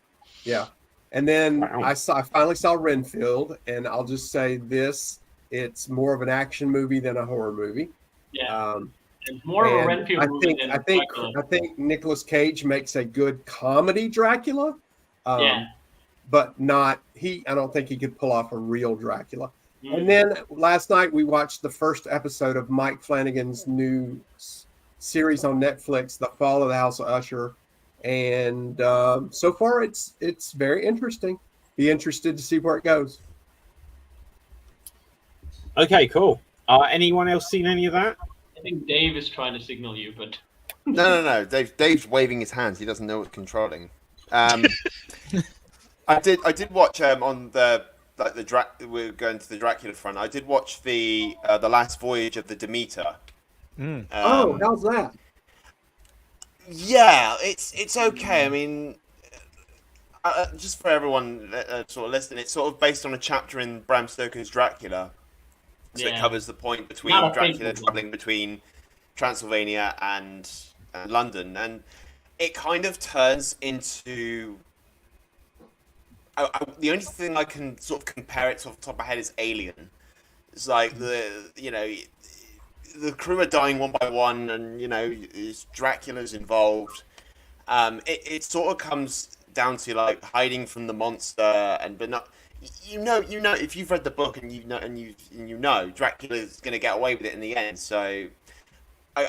Yeah. And then Wow. I finally saw Renfield, and I'll just say this: it's more of an action movie than a horror movie. Yeah. It's more of a and Renfield movie than Dracula. I think Nicolas Cage makes a good comedy Dracula. Yeah. But not I don't think he could pull off a real Dracula. Mhm. And then last night we watched the first episode of Mike Flanagan's new series on Netflix, The Fall of the House of Usher, and so far it's very interesting. Be interested to see where it goes. Okay, cool. Anyone else seen any of that? I think Dave is trying to signal you, but No. Dave's waving his hands. He doesn't know what's controlling. I did watch on we're going to the Dracula front. I did watch the last voyage of the Demeter. How's that? Yeah, it's okay. I mean, just for everyone sort of listening, it's sort of based on a chapter in Bram Stoker's Dracula. So it covers the point between Not a Dracula big one. traveling between Transylvania and London, and it kind of turns into. The only thing I can sort of compare it to off the top of my head is Alien. It's like the crew are dying one by one, and Dracula's involved. It sort of comes down to like hiding from the monster, but not. If you've read the book and you know Dracula's going to get away with it in the end. So you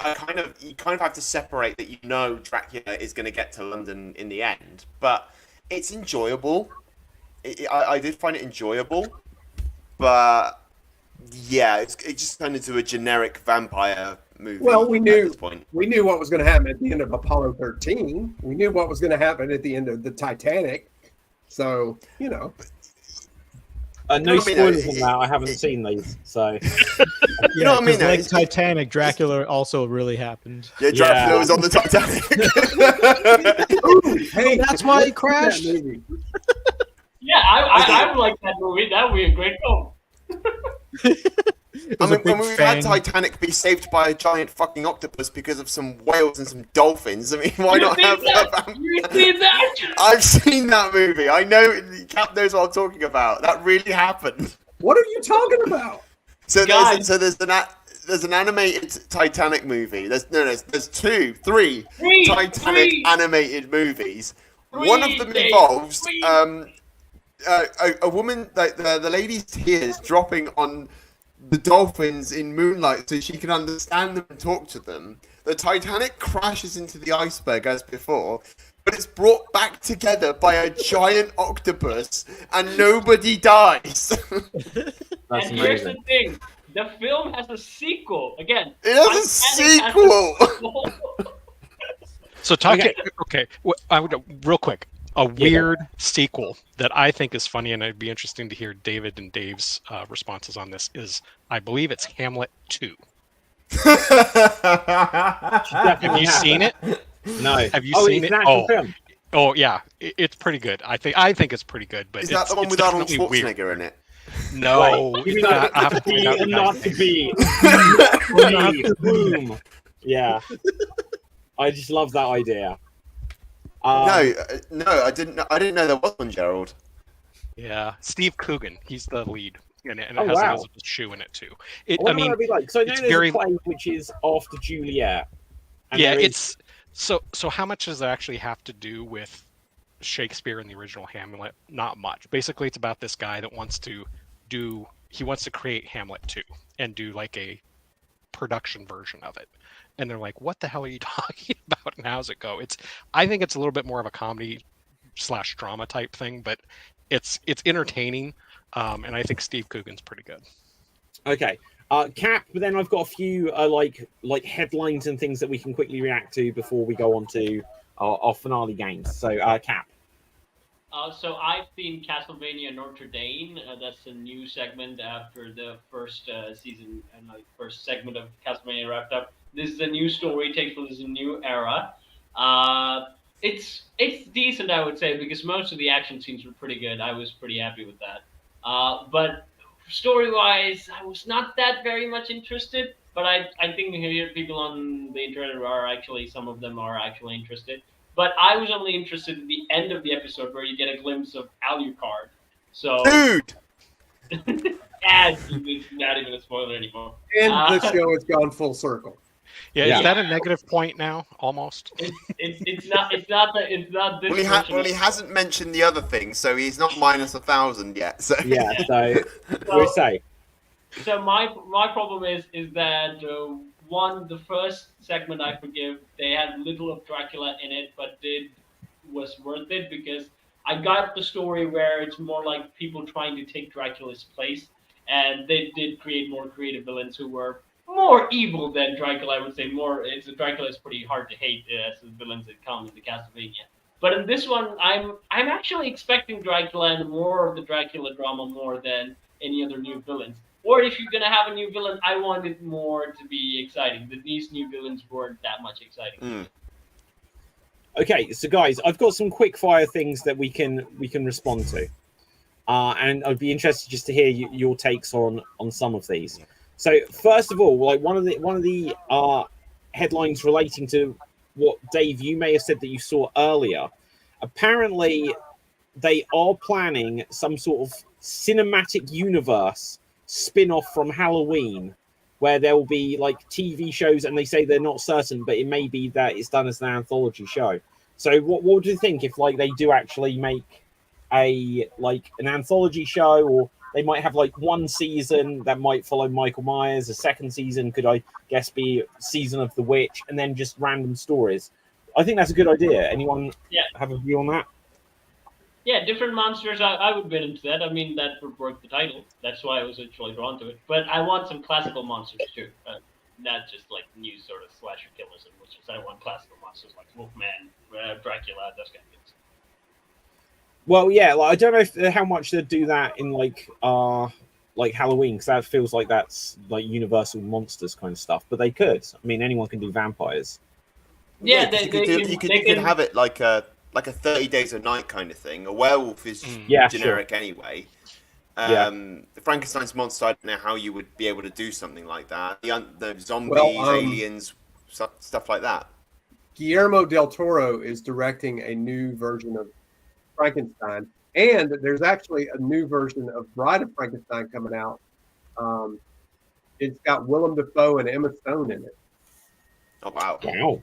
kind of have to separate that Dracula is going to get to London in the end, but it's enjoyable. I did find it enjoyable, but yeah, it just turned into a generic vampire movie. Well, we at knew this point. what was going to happen at the end of Apollo 13. We knew what was going to happen at the end of the Titanic. So No I mean? spoilers on that. I haven't seen these, so You know what I mean? 'cause like Titanic, Dracula also really happened. Yeah, Dracula Yeah. was on the Titanic. hey, That's why it crashed. that movie. yeah, I would like that movie. That would be a great film. It was a big we've had fang. Titanic be saved by a giant fucking octopus because of some whales and some dolphins. I mean, why You not seen have that? that? You seen that? I've seen that movie. I know Cap knows what I'm talking about. That really happened. What are you talking about? So Guys. there's an animated Titanic movie. There's three Three, Titanic three. animated movies. Three, One of them Dave, involves three. a woman, like the lady's tears dropping on the dolphins in moonlight so she can understand them and talk to them. The Titanic crashes into the iceberg as before, but it's brought back together by a giant octopus and nobody dies. that's And here's amazing. the thing: the film has a sequel. Again, It has a Titanic sequel. So I would real quick. A weird sequel that I think is funny, and it'd be interesting to hear David and Dave's responses on this. Is I believe it's Hamlet 2. Have you seen it? No. Oh, Have you it's seen an it? actual film. Oh yeah, it's pretty good. I think it's pretty good. But Is that it's, the one it's with Arnold definitely weird. Schwarzenegger in it? No, Right. it's not. I have to Be find out or the not guy's to name. be. Boom. Yeah. I just love that idea. No, I didn't know there was one, Gerald. Yeah, Steve Coogan. He's the lead, and it Oh, has wow. Elizabeth Shue in it too. I I wonder mean, what it'd be like. So I know it's there's very- a play which is after Juliet. and yeah, there is- it's so. How much does it actually have to do with Shakespeare and the original Hamlet? Not much. Basically, it's about this guy that wants to create Hamlet 2 and do like a production version of it. And they're like, "What the hell are you talking about? And how's it go?" I think it's a little bit more of a comedy / drama type thing, but it's entertaining, and I think Steve Coogan's pretty good. Okay. Cap, but then I've got a few like headlines and things that we can quickly react to before we go on to our finale games. So, Cap. So I've seen Castlevania Notre Dame. That's a new segment after the first season and like first segment of Castlevania wrapped up. This is a new story, takes place in a new era. It's decent, I would say, because most of the action scenes were pretty good. I was pretty happy with that. But story wise, I was not that very much interested. But I think here people on the internet are actually some of them are actually interested. But I was only interested in the end of the episode where you get a glimpse of Alucard. So, Dude! and it's not even a spoiler anymore. And the show has gone full circle. Yeah, Yeah. is that a negative point now? Almost. It's not this. Well, he hasn't mentioned the other thing, so he's not minus 1,000 yet. So Yeah, so we'll say. So my problem is that one, the first segment I forgive, they had little of Dracula in it, but it was worth it because I got the story where it's more like people trying to take Dracula's place, and they did create more creative villains who were more evil than Dracula. I would say more. Dracula is pretty hard to hate as the villains that come into Castlevania. But in this one, I'm actually expecting Dracula and more of the Dracula drama more than any other new villains. Or if you're gonna have a new villain, I want it more to be exciting. These new villains weren't that much exciting. Okay, so guys, I've got some quick fire things that we can respond to, and I'd be interested just to hear your takes on some of these. So first of all, like one of the headlines relating to what Dave you may have said that you saw earlier. Apparently, they are planning some sort of cinematic universe spin-off from Halloween, where there will be like TV shows, and they say they're not certain, but it may be that it's done as an anthology show. So what do you think if like they do actually make an anthology show, or they might have like one season that might follow Michael Myers, a second season could, I guess, be Season of the Witch, and then just random stories? I think that's a good idea. Anyone have a view on that? Yeah, different monsters. I would get into that. I mean, that would work the title. That's why I was actually drawn to it. But I want some classical monsters too, not just like new sort of slasher killers and witches. I want classical monsters like Wolfman, Dracula, those kind of things. Well, yeah, like, I don't know how much they'd do that in like Halloween, because that feels like that's like Universal Monsters kind of stuff. But they could. I mean, anyone can do vampires. Yeah, you could have it like a 30 Days a Night kind of thing. A werewolf is generic anyway. The Frankenstein's monster, I don't know how you would be able to do something like that. The zombies, aliens, stuff like that. Guillermo del Toro is directing a new version of Frankenstein, and there's actually a new version of Bride of Frankenstein coming out. It's got Willem Dafoe and Emma Stone in it. Oh, wow. Wow.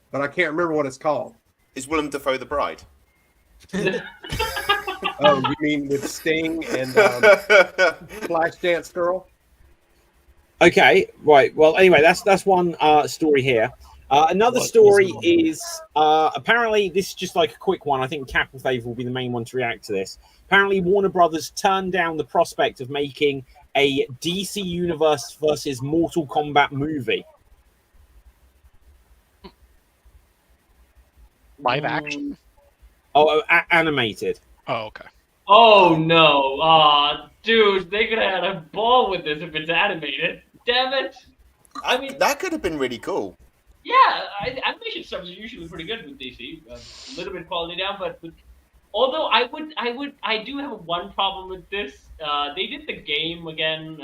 But I can't remember what it's called. Is Willem Dafoe the bride? Oh, you mean with Sting and Flashdance Girl? Okay, right. Well, anyway, that's one story here. Another story is apparently this is just like a quick one. I think Cap and Fave will be the main one to react to this. Apparently, Warner Brothers turned down the prospect of making a DC Universe versus Mortal Kombat movie. Live action? Oh, animated. Oh, okay. Oh no, dude, they could have had a ball with this if it's animated. Damn it! I mean, that could have been really cool. Yeah, animation stuff is usually pretty good with DC. A little bit quality down, but although I do have one problem with this. They did the game again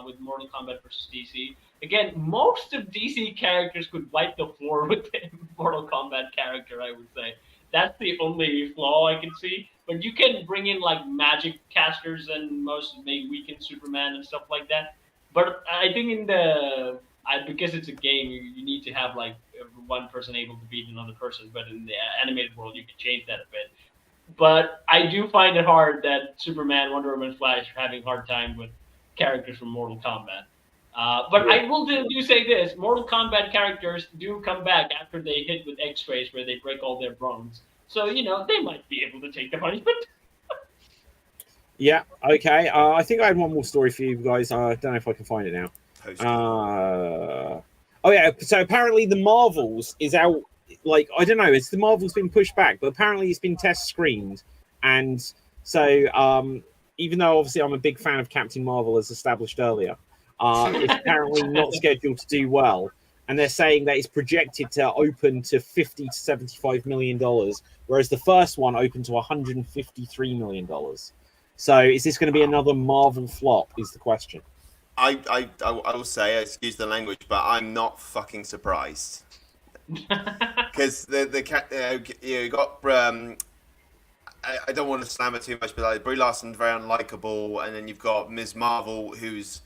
with Mortal Kombat versus DC. Again, most of DC characters could wipe the floor with the Mortal Kombat character, I would say. That's the only flaw I can see. But you can bring in like magic casters and most may weaken Superman and stuff like that. But I think because it's a game, you need to have like one person able to beat another person. But in the animated world, you can change that a bit. But I do find it hard that Superman, Wonder Woman, Flash are having a hard time with characters from Mortal Kombat. But I will do say this: Mortal Kombat characters do come back after they hit with X-rays, where they break all their bones. So they might be able to take the punishment. Yeah. Okay. I think I had one more story for you guys. I don't know if I can find it now. Oh yeah. So apparently, the Marvels is out like I don't know, it's the Marvel's been pushed back, but apparently it's been test screened, and so even though obviously I'm a big fan of Captain Marvel as established earlier, it's apparently not scheduled to do well, and they're saying that it's projected to open to $50 to $75 million, whereas the first one opened to $153 million. So is this going to be another Marvel flop? Is the question. I will say, excuse the language, but I'm not fucking surprised. Because you got I don't want to slam her too much, but like Brie Larson's very unlikable, and then you've got Ms. Marvel, who's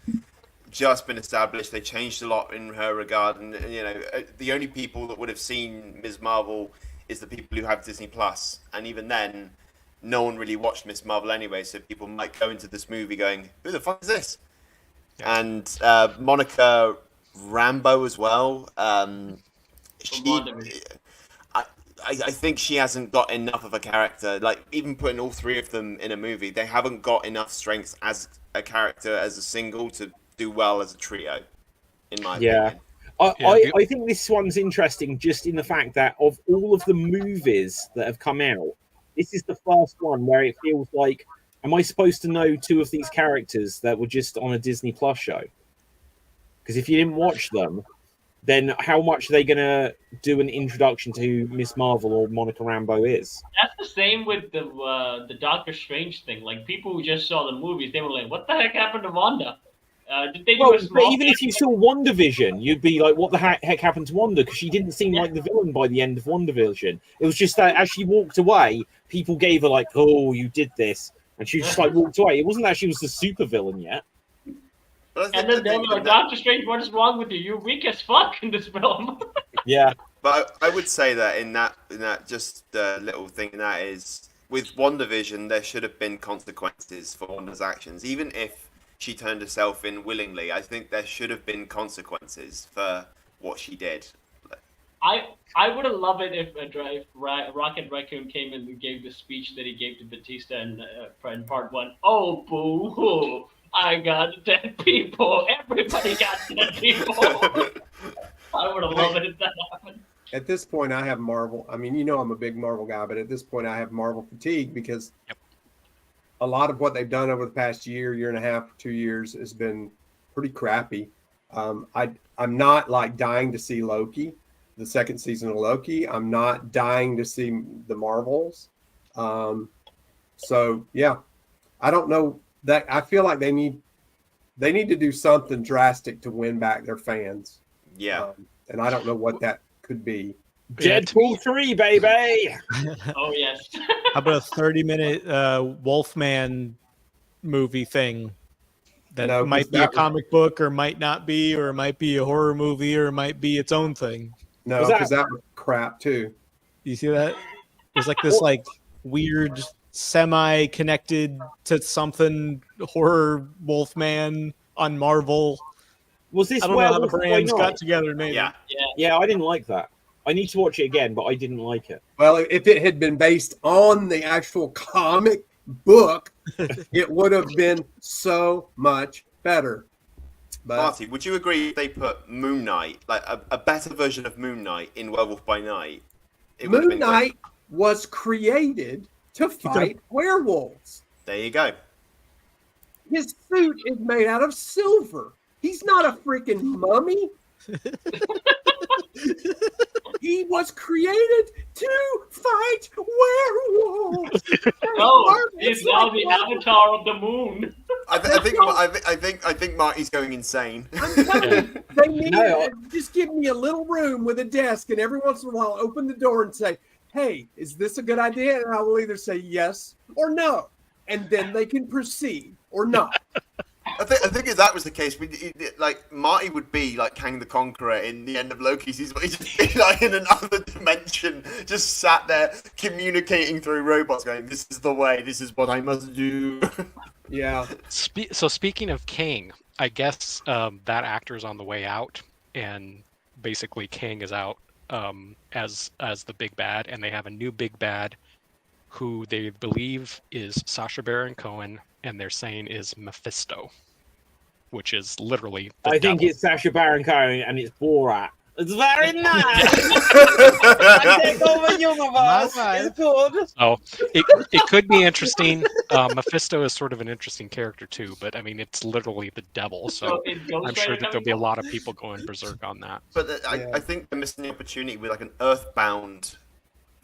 just been established. They changed a lot in her regard, and you know, the only people that would have seen Ms. Marvel is the people who have Disney Plus, and even then, no one really watched Ms. Marvel anyway. So people might go into this movie going, "Who the fuck is this?" Yeah. And Monica Rambeau as well. I think she hasn't got enough of a character. Like, even putting all three of them in a movie, they haven't got enough strengths as a character, as a single, to do well as a trio, in my opinion. I think this one's interesting just in the fact that of all of the movies that have come out, this is the first one where it feels like, am I supposed to know two of these characters that were just on a Disney Plus show? Because if you didn't watch them, then how much are they going to do an introduction to who Miss Marvel or Monica Rambeau is? That's the same with the Doctor Strange thing. Like, people who just saw the movies, they were like, what the heck happened to Wanda? Did they do a small... But even if you saw WandaVision, you'd be like, what the heck happened to Wanda? Because she didn't seem like the villain by the end of WandaVision. It was just that as she walked away, people gave her like, oh, you did this. And she just like walked away. It wasn't that she was the super villain yet. And then they were like, Doctor Strange, what is wrong with you? You're weak as fuck in this film. Yeah. But I would say that in that just little thing, that is, with WandaVision, there should have been consequences for Wanda's actions. Even if she turned herself in willingly, I think there should have been consequences for what she did. I would have loved it if Rocket Raccoon came in and gave the speech that he gave to Batista in part one. Oh, boo-hoo. I got dead people. Everybody got dead people. I would have loved it if that happened. At this point, I have Marvel. I mean, you know, I'm a big Marvel guy, but at this point, I have Marvel fatigue because a lot of what they've done over the past year and a half, 2 years has been pretty crappy. I'm not like dying to see Loki, the second season of Loki. I'm not dying to see the Marvels. So yeah, I don't know. That I feel like they need to do something drastic to win back their fans. Yeah, and I don't know what that could be. Deadpool 3, baby. Oh yes. How about a 30-minute Wolfman movie thing that might be a comic book, or might not be, or it might be a horror movie, or it might be its own thing? No, because that was crap too. You see that? There's like this like weird semi-connected to something horror Wolfman on Marvel. Was this I don't know how the brands got together? Maybe. Yeah, I didn't like that. I need to watch it again, but I didn't like it. Well, if it had been based on the actual comic book, it would have been so much better. But Marty, would you agree if they put Moon Knight, like a better version of Moon Knight in Werewolf by Night? Moon Knight was created to fight werewolves. There you go. His suit is made out of silver. He's not a freaking mummy. He was created to fight werewolves. Oh, he's now the avatar of the moon. I think Marty's going insane. I'm telling you, they need to just give me a little room with a desk, and every once in a while, open the door and say, "Hey, is this a good idea?" And I will either say yes or no, and then they can proceed or not. I think if that was the case, like Marty would be like Kang the Conqueror in the end of Loki. He'd just be like in another dimension, just sat there communicating through robots, going, "This is the way. This is what I must do." Yeah. So speaking of Kang, I guess that actor's on the way out, and basically Kang is out as the big bad, and they have a new big bad who they believe is Sacha Baron Cohen, and they're saying is Mephisto, which is literally the I think devil. it's Sacha Baron Cohen and it's Borat. It's very nice. I take over universe. Nice. It's good. Oh, it could be interesting. Mephisto is sort of an interesting character too, but I mean, it's literally the devil, so I'm sure that there'll be a lot of people going berserk on that. But I think they're missing the opportunity with like an Earthbound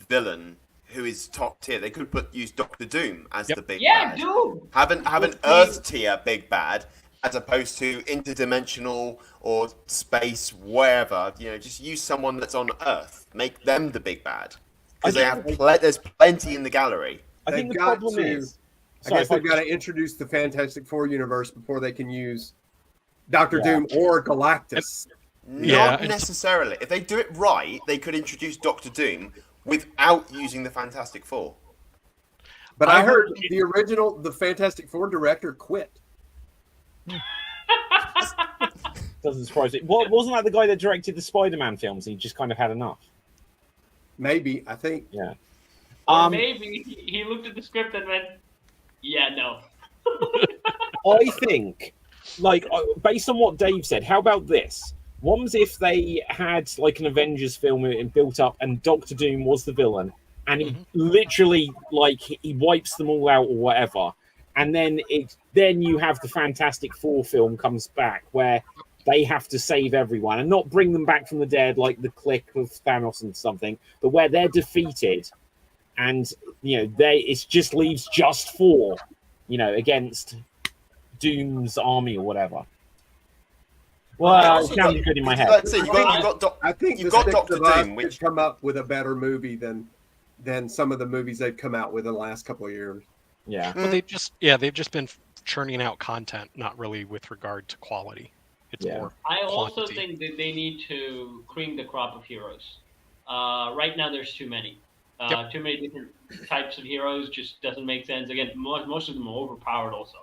villain who is top tier. They could use Doctor Doom as the big bad. Doom. Have an Earth tier big bad as opposed to interdimensional or space, wherever. You know, just use someone that's on Earth. Make them the big bad because there's plenty in the gallery. I think the They've got problem to- is. I guess they've got to introduce the Fantastic Four universe before they can use Doctor Doom or Galactus. Not necessarily. If they do it right, they could introduce Doctor Doom without using the Fantastic Four. But I heard the Fantastic Four director quit. Doesn't surprise me. Wasn't that the guy that directed the Spider-Man films? He just kind of had enough. Maybe, I think. Yeah. Or maybe he looked at the script and went, "Yeah, no." I think, like, based on what Dave said, how about this? What was if they had like an Avengers film and built up, and Doctor Doom was the villain, and he literally like he wipes them all out or whatever, and then you have the Fantastic Four film comes back where they have to save everyone and not bring them back from the dead like the Click with Thanos and something, but where they're defeated, and it just leaves just four, against Doom's army or whatever. Well, it sounded good in my head. Like I say, I think you've got Doctor Doom, which come up with a better movie than some of the movies they've come out with in the last couple of years. Yeah, but they've just been churning out content, not really with regard to quality. It's more. I also quantity. think that they need to cream the crop of heroes. Right now, there's too many. Too many different types of heroes just doesn't make sense. Again, most of them are overpowered. Also,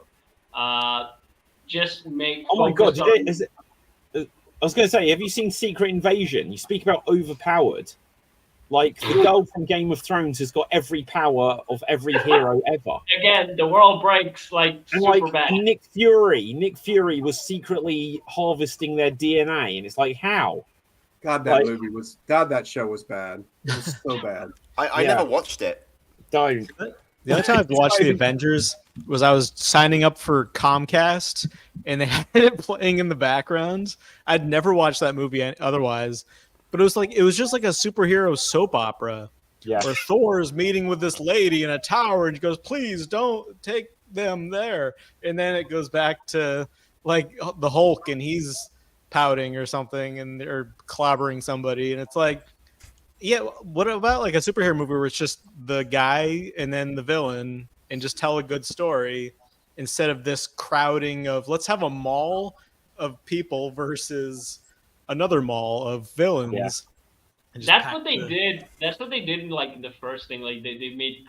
just make. Oh my god! I was going to say, have you seen Secret Invasion? You speak about overpowered. Like, the girl from Game of Thrones has got every power of every hero ever. Again, the world breaks super bad. And Nick Fury was secretly harvesting their DNA, and it's like, how? God, that show was bad. It was so bad. I never watched it. Don't. The only time I've watched the Avengers was I was signing up for Comcast, and they had it playing in the background. I'd never watched that movie otherwise, but it was just like a superhero soap opera. Yeah. Where Thor is meeting with this lady in a tower, and she goes, "Please don't take them there." And then it goes back to like the Hulk, and he's pouting or something, and they're clobbering somebody, and it's like. Yeah, what about like a superhero movie where it's just the guy and then the villain and just tell a good story instead of this crowding of let's have a mall of people versus another mall of villains. Yeah. That's what they did. That's what they did in like the first thing. Like they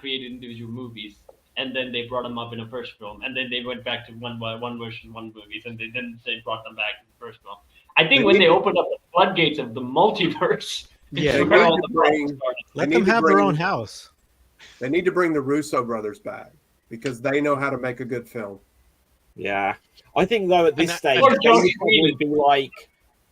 created individual movies, and then they brought them up in the first film, and then they went back to one version, one movies, and then they brought them back in the first film. I think when they opened up the floodgates of the multiverse. Yeah, let them have their own house. They need to bring the Russo brothers back because they know how to make a good film. Yeah, I think though at this stage they would probably be like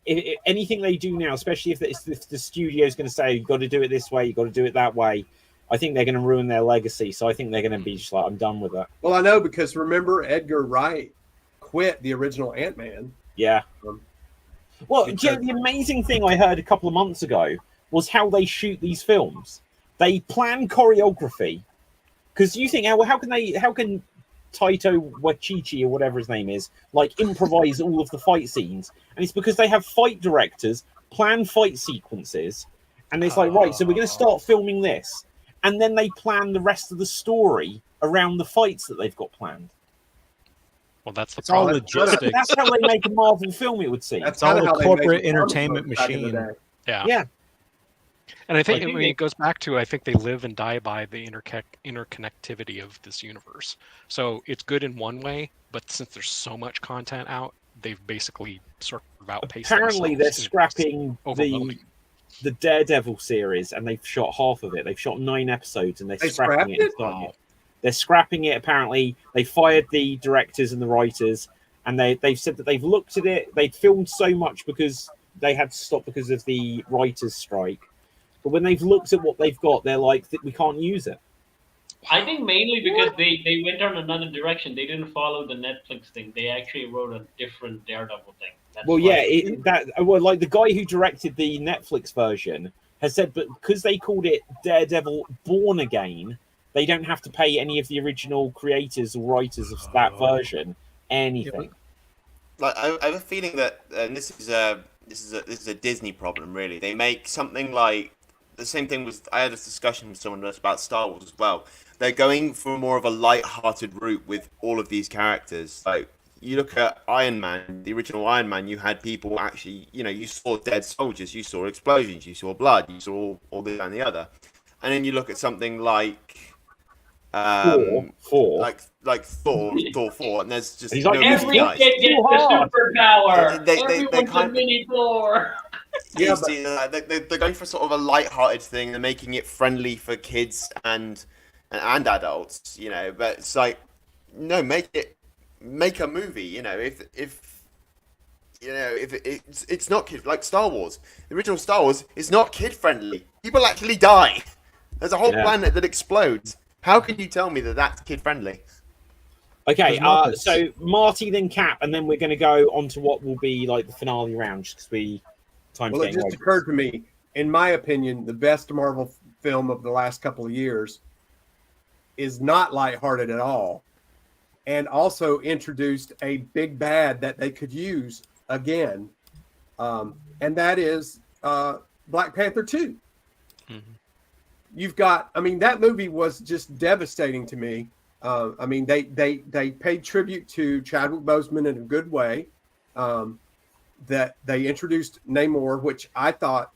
if anything they do now, especially if the studio is going to say you've got to do it this way, you've got to do it that way. I think they're going to ruin their legacy. So I think they're going to be just like, I'm done with that. Well, I know because remember Edgar Wright quit the original Ant-Man. Yeah. Well, the amazing thing I heard a couple of months ago was how they shoot these films. They plan choreography because you think, how can Taito Waititi or whatever his name is like improvise all of the fight scenes? And it's because they have fight directors plan fight sequences, and it's like, right, so we're going to start filming this, and then they plan the rest of the story around the fights that they've got planned. Well, that's the all logistics. That's how they make a Marvel film, it would seem. That's It's all how a they corporate made entertainment back in the machine. day. Yeah. And I think, they- it goes back to I think they live and die by the interconnectivity of this universe. So it's good in one way, but since there's so much content out, they've basically sort of outpaced. Apparently, they're themselves. scrapping overwhelming. the Daredevil series, and they've shot half of it. They've shot 9 episodes, and they're They scrapping scrapped it. it? They're scrapping it. Apparently, they fired the directors and the writers, and they've said that they've looked at it. They've filmed so much because they had to stop because of the writers' strike. But when they've looked at what they've got, they're like, we can't use it. I think mainly because they went on another direction. They didn't follow the Netflix thing. They actually wrote a different Daredevil thing. That's Well, why. yeah, like the guy who directed the Netflix version has said, but because they called it Daredevil Born Again, they don't have to pay any of the original creators or writers of that version anything. Like I have a feeling that, and this is a Disney problem, really. They make something like the same thing was. I had a discussion with someone else about Star Wars as well. They're going for more of a light-hearted route with all of these characters. Like you look at Iron Man, the original Iron Man, you had people actually, you saw dead soldiers, you saw explosions, you saw blood, you saw all this and the other. And then you look at something like Thor. like Thor 4, and there's just He's like, Every guys. kid gets the superpower. They Everyone's a mini Thor. Yeah, they're going for sort of a light-hearted thing. They're making it friendly for kids and adults, But it's like, no, make a movie, If it's not kid like Star Wars, the original Star Wars is not kid friendly. People actually die. There's a whole planet that explodes. How can you tell me that that's kid friendly? Okay, so Marty, then Cap, and then we're going to go on to what will be like the finale round because Well, it just occurred to me, in my opinion, the best Marvel film of the last couple of years is not lighthearted at all, and also introduced a big bad that they could use again, and that is Black Panther 2. Mm-hmm. You've got, that movie was just devastating to me. They paid tribute to Chadwick Boseman in a good way. That they introduced Namor, which I thought,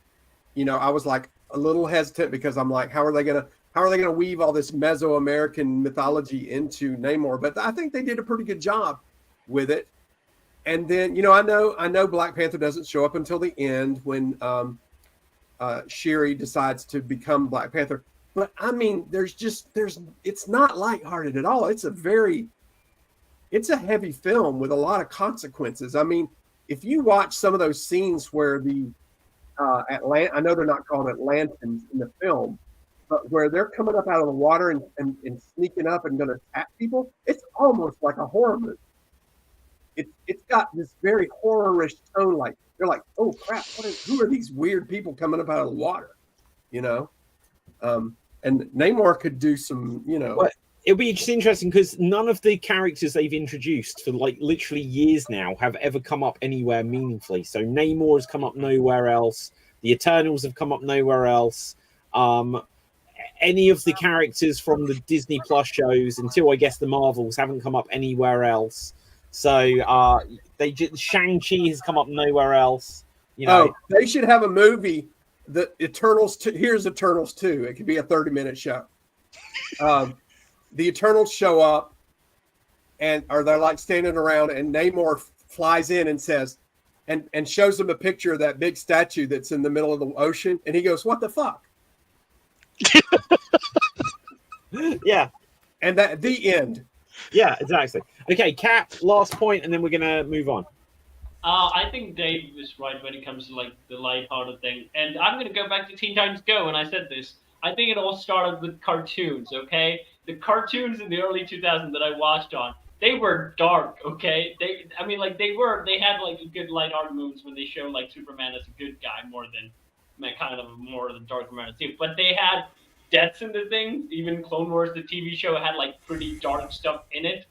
I was like a little hesitant because I'm like, how are they gonna weave all this Mesoamerican mythology into Namor? But I think they did a pretty good job with it. And then, I know Black Panther doesn't show up until the end when Shuri decides to become Black Panther. But it's not lighthearted at all. It's a heavy film with a lot of consequences. If you watch some of those scenes where the I know they're not called Atlantans in the film, but where they're coming up out of the water and sneaking up and going to attack people, it's almost like a horror movie. It's got this very horror-ish tone. Like they're like, oh crap, who are these weird people coming up out of the water? And Namor could do some, Well, it'll be just interesting because none of the characters they've introduced for like literally years now have ever come up anywhere meaningfully. So Namor has come up nowhere else. The Eternals have come up nowhere else. Any of the characters from the Disney Plus shows, until I guess the Marvels, haven't come up anywhere else. So Shang-Chi has come up nowhere else. They should have a movie. The Eternals. Here's Eternals 2. It could be a 30-minute show. The Eternals show up, or they're like standing around, and Namor flies in and says, and shows them a picture of that big statue that's in the middle of the ocean, and he goes, "What the fuck?" Yeah, and that the end. Yeah, exactly. Okay, Cap, last point, and then we're gonna move on. I think Dave is right when it comes to like the lighthearted thing, and I'm gonna go back to Teen Titans Go. And I said this. I think it all started with cartoons. Okay, the cartoons in the early 2000s that I watched on, they were dark. Okay, they had like a good lighthearted moves when they show like Superman as a good guy more than kind of more of the dark man too. But they had deaths in the things. Even Clone Wars, the TV show, had like pretty dark stuff in it.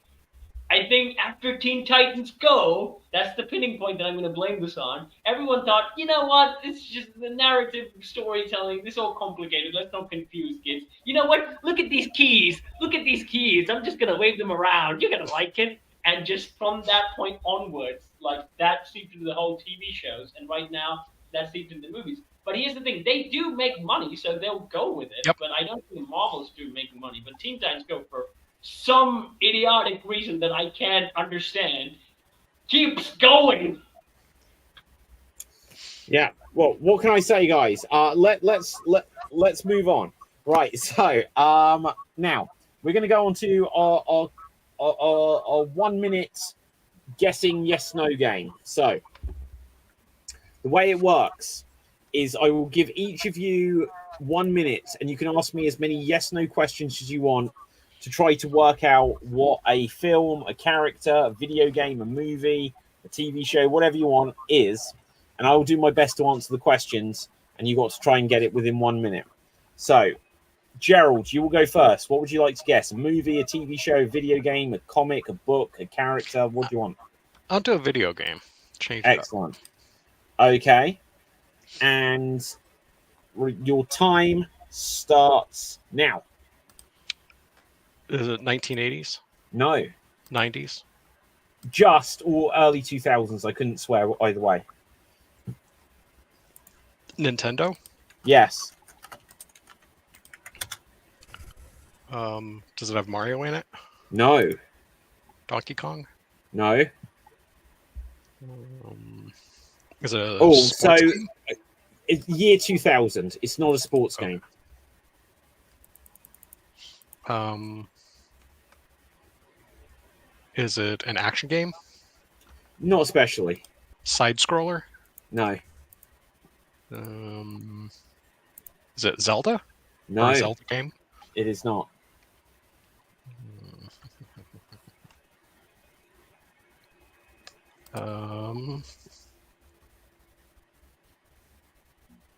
I think after Teen Titans Go, that's the pinning point that I'm going to blame this on. Everyone thought, you know what? It's just the narrative storytelling. This is all complicated. Let's not confuse kids. You know what? Look at these keys. Look at these keys. I'm just going to wave them around. You're going to like it. And just from that point onwards, like that seeped into the whole TV shows. And right now, that seeped into the movies. But here's the thing. They do make money, so they'll go with it. Yep. But I don't think Marvel's do make money. But Teen Titans Go, for some idiotic reason that I can't understand, keeps going. Yeah. Well, what can I say, guys? Let's move on. Right. So now we're going to go on to our 1 minute guessing yes no game. So The way it works is I will give each of you 1 minute, and you can ask me as many yes/no questions as you want to try to work out what a film, a character, a video game, a movie, a TV show, whatever you want is, and I will do my best to answer the questions, and you got to try and get it within 1 minute. So, Gerald, you will go first. What would you like to guess? A movie, a TV show, a video game, a comic, a book, a character? What do you want? I'll do a video game. Change it Excellent. Okay. And your time starts now. up. Is it 1980s? No. 90s? Just or early 2000s. I couldn't swear either way. Nintendo? Yes. Does it have Mario in it? No. Donkey Kong? No. Is it a Oh, sports so game? it's year 2000. It's not a sports game. Is it an action game? Not especially. Side scroller? No. Is it Zelda? Or No. a Zelda game? It is not.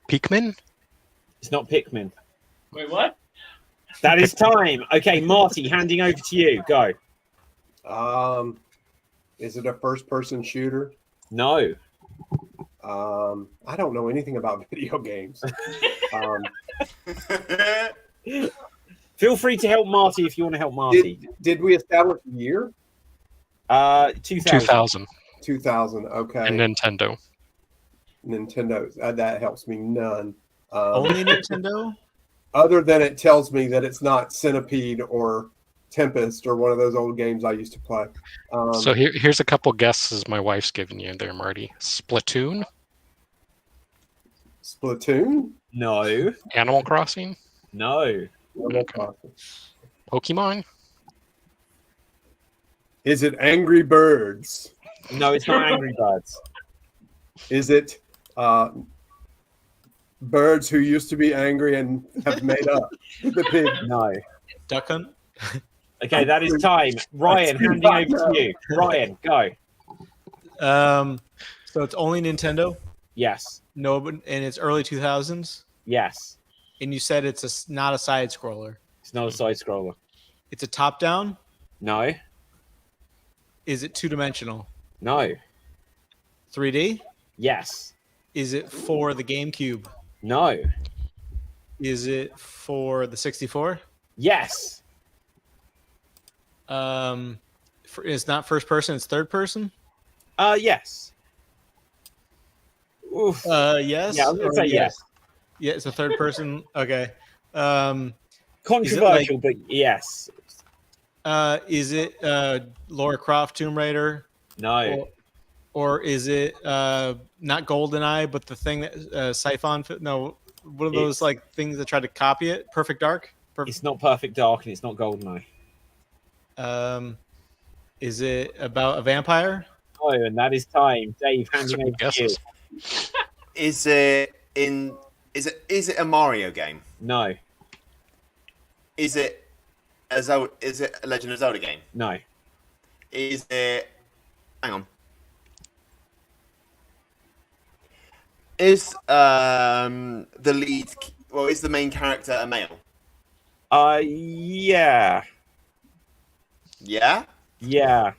Pikmin? It's not Pikmin. Wait, what? That is time. Okay, Marty, handing over to you. Go. Is it a first-person shooter? No. I don't know anything about video games. Feel free to help Marty if you want to help Marty. Did we establish the year? 2000. 2000. 2000. Okay. And Nintendo. Nintendo. That helps me none. Only Nintendo? Other than it tells me that it's not Centipede or Tempest or one of those old games I used to play. So here's a couple guesses my wife's giving you there, Marty. Splatoon? Splatoon? No. Animal Crossing? No. Okay. Pokemon? Is it Angry Birds? No, it's not Angry Birds. Is it birds who used to be angry and have made up the pig? No. Duck Hunt? Okay, that is time. Ryan, handing over to you. Ryan, go. So it's only Nintendo? Yes. No, but and it's early 2000s? Yes. And you said it's not a side scroller. It's not a side scroller. It's a top down? No. Is it two-dimensional? No. 3D? Yes. Is it for the GameCube? No. Is it for the 64? Yes. It's not first person, it's third person? Yes. Oof. Yes. Yeah, I'm gonna say yes. Yeah, it's a third person. Okay. Controversial, but yes. Is it Lara Croft Tomb Raider? No. Or is it not GoldenEye, but the thing that Siphon? No, one of those like things that tried to copy it. Perfect Dark. It's not Perfect Dark, and it's not GoldenEye. Is it about a vampire? Oh, and that is time. Dave, handing over to you. Is it a Mario game? No. Is it a Legend of Zelda game? No. Is it? Hang on. Is the lead? Well, is the main character a male? Yeah. Yeah. Yeah.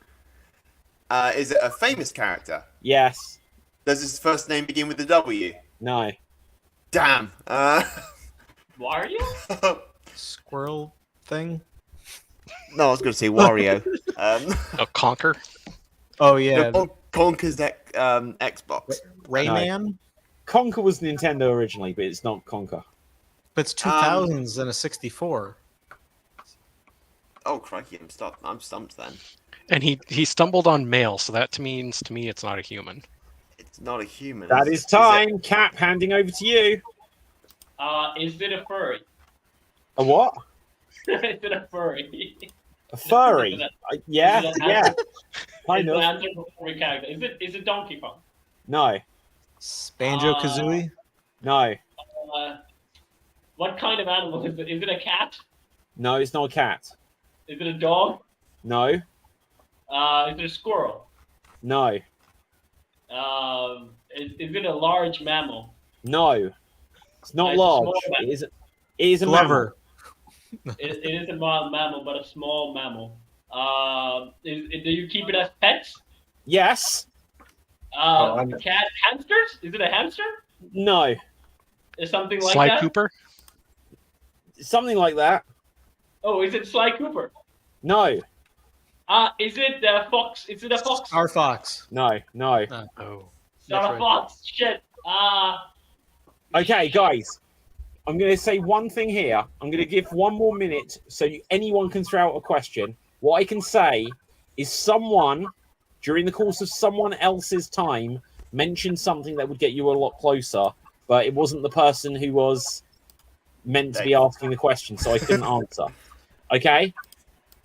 Is it a famous character? Yes. Does his first name begin with a W? No. Damn. Wario? Squirrel thing? No, I was going to say Wario. Conker? Oh yeah. Conker's Xbox. Rayman? Conker was Nintendo originally, but it's not Conker. But it's 2000s and a 64. Oh crikey! I'm stumped then. And he stumbled on male, so that means to me it's not a human. It's not a human. That is time. Cap, handing over to you. Is it a furry? A what? Is it a furry? A furry? Yeah, yeah. Kind Is of. it an anthropomorphic character? Is it Donkey Kong? No. Banjo Kazooie. No. What kind of animal is it? Is it a cat? No, it's not a cat. Is it a dog? No. Is it a squirrel? No. Is it a large mammal? No. It's not It's a large. small mammal. It is a mammal. Glover. It is a mammal, but a small mammal. Do you keep it as pets? Yes. Cat hamsters? Is it a hamster? No. Is something like Sly that? Cooper. Something like that. Oh, is it Sly Cooper? No. Is it a fox? Is it a fox? Star Fox. No. No. Oh. It's not a fox. Shit. Okay, guys. I'm going to say one thing here. I'm going to give 1 more minute so anyone can throw out a question. What I can say is someone, during the course of someone else's time, mentioned something that would get you a lot closer, but it wasn't the person who was meant to be asking the question, so I couldn't answer. Okay?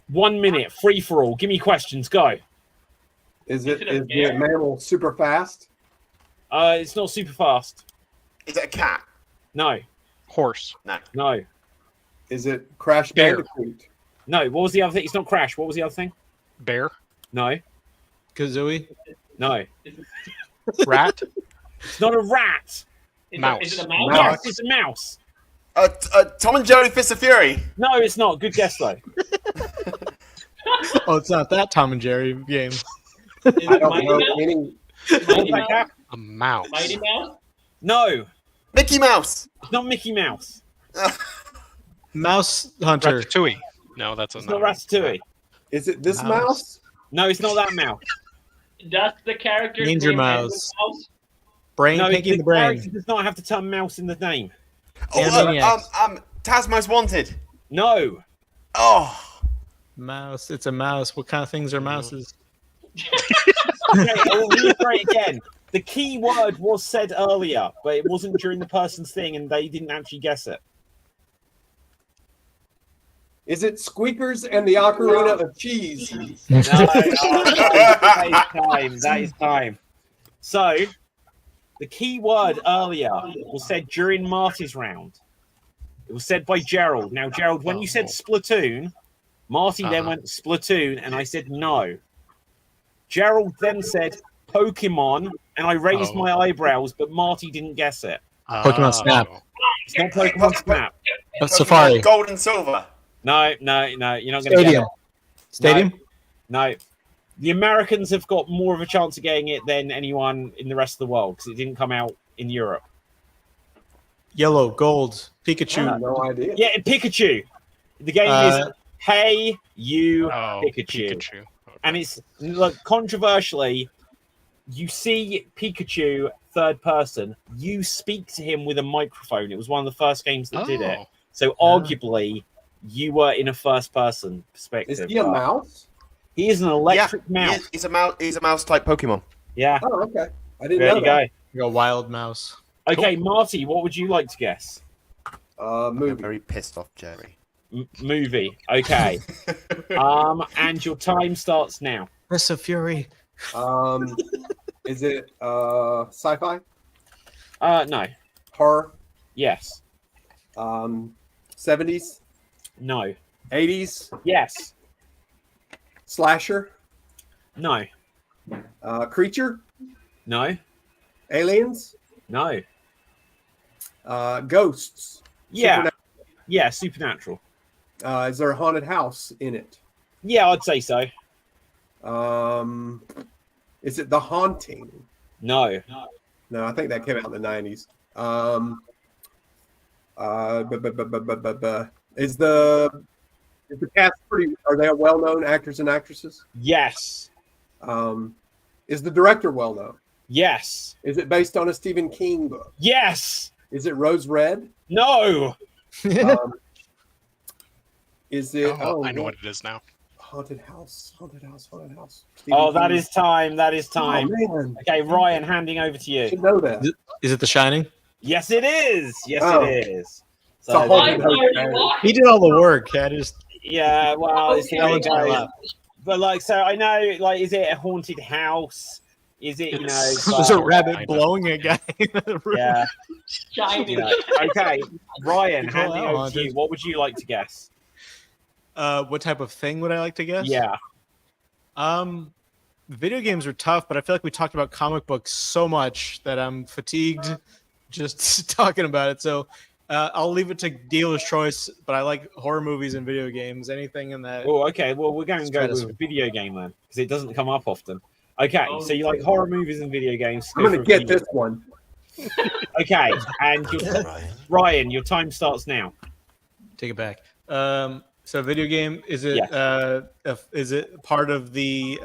1 minute, free for all. Give me questions. Go. Is it a the mammal super fast? It's not super fast. Is it a cat? No. Horse. No. Is it Crash Bear. Bandicoot? No. What was the other thing? It's not Crash. What was the other thing? Bear. No. Kazooie. No. Rat. It's not a rat. Mouse. Is it a mouse? Mouse. Yes, it's a mouse. Tom and Jerry Fist of Fury. No, it's not. Good guess, though. Oh, it's not that Tom and Jerry game. Is I it don't Mighty know Mouse? any. Mighty That Mouse? cat? A mouse. Mighty Mouse? No. Mickey Mouse. It's not Mickey Mouse. Mouse Hunter. Ratatouille. No, that's It's not Ratatouille. Is it this Mouse. mouse? No, it's not that mouse. Does the character Danger name Mouse. Mouse? Brain No, picking the the brain. character does not have the term mouse in the name. Taz Most Wanted. No. Oh. Mouse. It's a mouse. What kind of things are mouses? Okay, I will reiterate again. The key word was said earlier, but it wasn't during the person's thing, and they didn't actually guess it. Is it Squeakers and the Ocarina of Cheese? No, that is time. So, the key word earlier was said during Marty's round. It was said by Gerald. Now, Gerald, when you said Splatoon, Marty then went Splatoon, and I said no. Gerald then said Pokemon, and I raised my eyebrows, but Marty didn't guess it. Pokemon Snap. It's not Pokemon Snap. Safari. Gold and Silver. No, you're not going to get Stadium. it. Stadium. No. The Americans have got more of a chance of getting it than anyone in the rest of the world because it didn't come out in Europe. Yellow. Gold. Pikachu. No idea. Yeah, Pikachu. The game is Hey You Pikachu. Okay. And it's like controversially, you see Pikachu third person, you speak to him with a microphone. It was one of the first games that did it. So arguably, you were in a first person perspective. Is he a mouse? He is an electric mouse. He's a mouse. He's a mouse type Pokemon. Yeah. Oh, okay. I didn't There know you that. go. You go wild mouse. Okay, Marty, what would you like to guess? I'm Movie. very pissed off, Jerry. Movie. Okay. And your time starts now. Fist of Fury. Is it sci-fi? No. Horror? Yes. 70s? No. 80s? Yes. Slasher? No. Creature? No. Aliens? No. Ghosts? Yeah. Yeah, supernatural. Is there a haunted house in it? Yeah, I'd say so. Is it The Haunting? No. No, I think that came out in the 90s. Is the cast pretty? Are they well-known actors and actresses? Yes. Is the director well-known? Yes. Is it based on a Stephen King book? Yes. Is it Rose Red? No. Is it? I know what it is now. Haunted house. Haunted house. Haunted house. Oh, that is time. That is Oh, time. man. Okay, Ryan, handing over to I you. should know that. Is it The Shining? Yes, it is. Yes, Oh. it is. It's a So, haunted Why are you house. lying? He did all the work. I just yeah, well, it's the Okay. way it goes. But like, so I know, like, is it a haunted house? Is it, you know, It's- There's a Sort of, rabbit kind of. blowing a guy in the room. yeah, Shiny. you know. Okay, Ryan, You call handing out over to you. haunted. What would you like to guess? What type of thing would I like to guess? Yeah. Video games are tough, but I feel like we talked about comic books so much that I'm fatigued just talking about it. So I'll leave it to dealer's choice, but I like horror movies and video games. Anything in that. Oh, okay. Well, we're going to go with a Stratosphere. video game then, because it doesn't come up often. Okay, Oh, so you like horror movies and video games. I'm go going for to a get video- this one. Okay, and Ryan, your time starts now. Take it back. So video game, is it Yes. is it part of the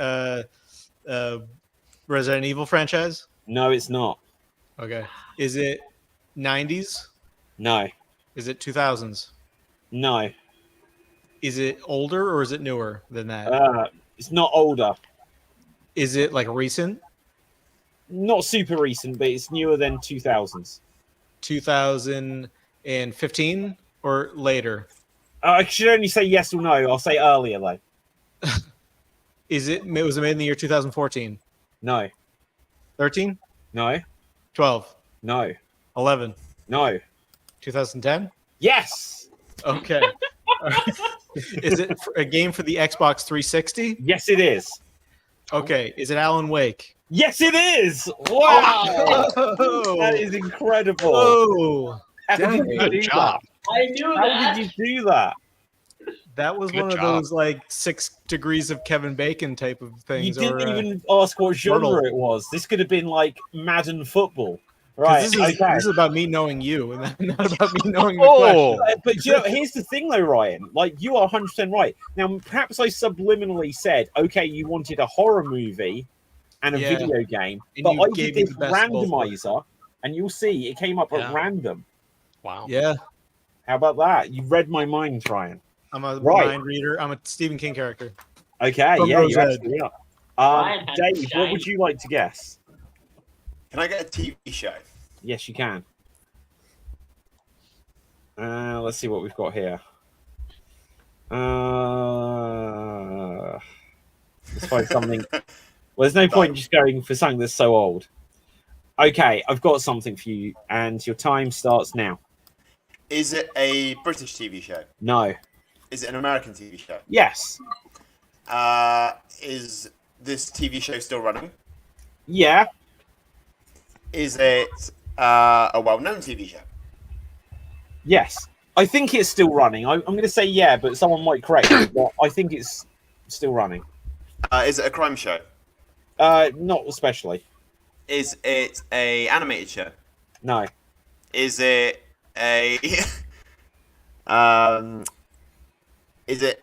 Resident Evil franchise? No, it's not. Okay. Is it 90s? No, Is it 2000s? no. Is it older or is it newer than that? It's not older. Is it like recent? Not super recent, but it's newer than 2000s. 2015 or later? I should only say yes or no. I'll say earlier though. Was it made in the year 2014? No, 13? no, 12? no, 11? no. 2010? Yes, Okay. Is it a game for the Xbox 360? yes, it is. Okay. Is it Alan Wake? Yes, it is. Wow, Oh, that is incredible. oh, How did Dang. you Good do job. I knew that? How that. did you do that? that was Good one of job. those like 6 degrees of Kevin Bacon type of You things. didn't or, even ask what genre Myrtle. it was. This could have been like Madden football, 'cause right? This is, Okay. this is about me knowing you, and not about me knowing the Oh, question. But you know, here's the thing, though, Ryan. Like, you are 100% right. Now, perhaps I subliminally said, okay, you wanted a horror movie and a Yeah. video game, And but you I gave did me this the best of both worlds. randomizer, and you'll see it came up Yeah. at random. wow. Yeah, How about that? You read my mind, Ryan. I'm a Right. mind reader. I'm a Stephen King character. Okay, From yeah, you Rosehead. actually are. Ryan had Dave, what shine. would you like to guess? Can I get a TV show? Yes, you can. Let's see what we've got here. Let's find something. Well, there's no point just going for something that's so old. Okay, I've got something for you, and your time starts now. Is it a British TV show? No. Is it an American TV show? Yes. Is this TV show still running? Yeah. Is it a well-known TV show? Yes. I think it's still running. I'm going to say yeah, but someone might correct me. But I think it's still running. Is it a crime show? Not especially. Is it a animated show? No. Is it a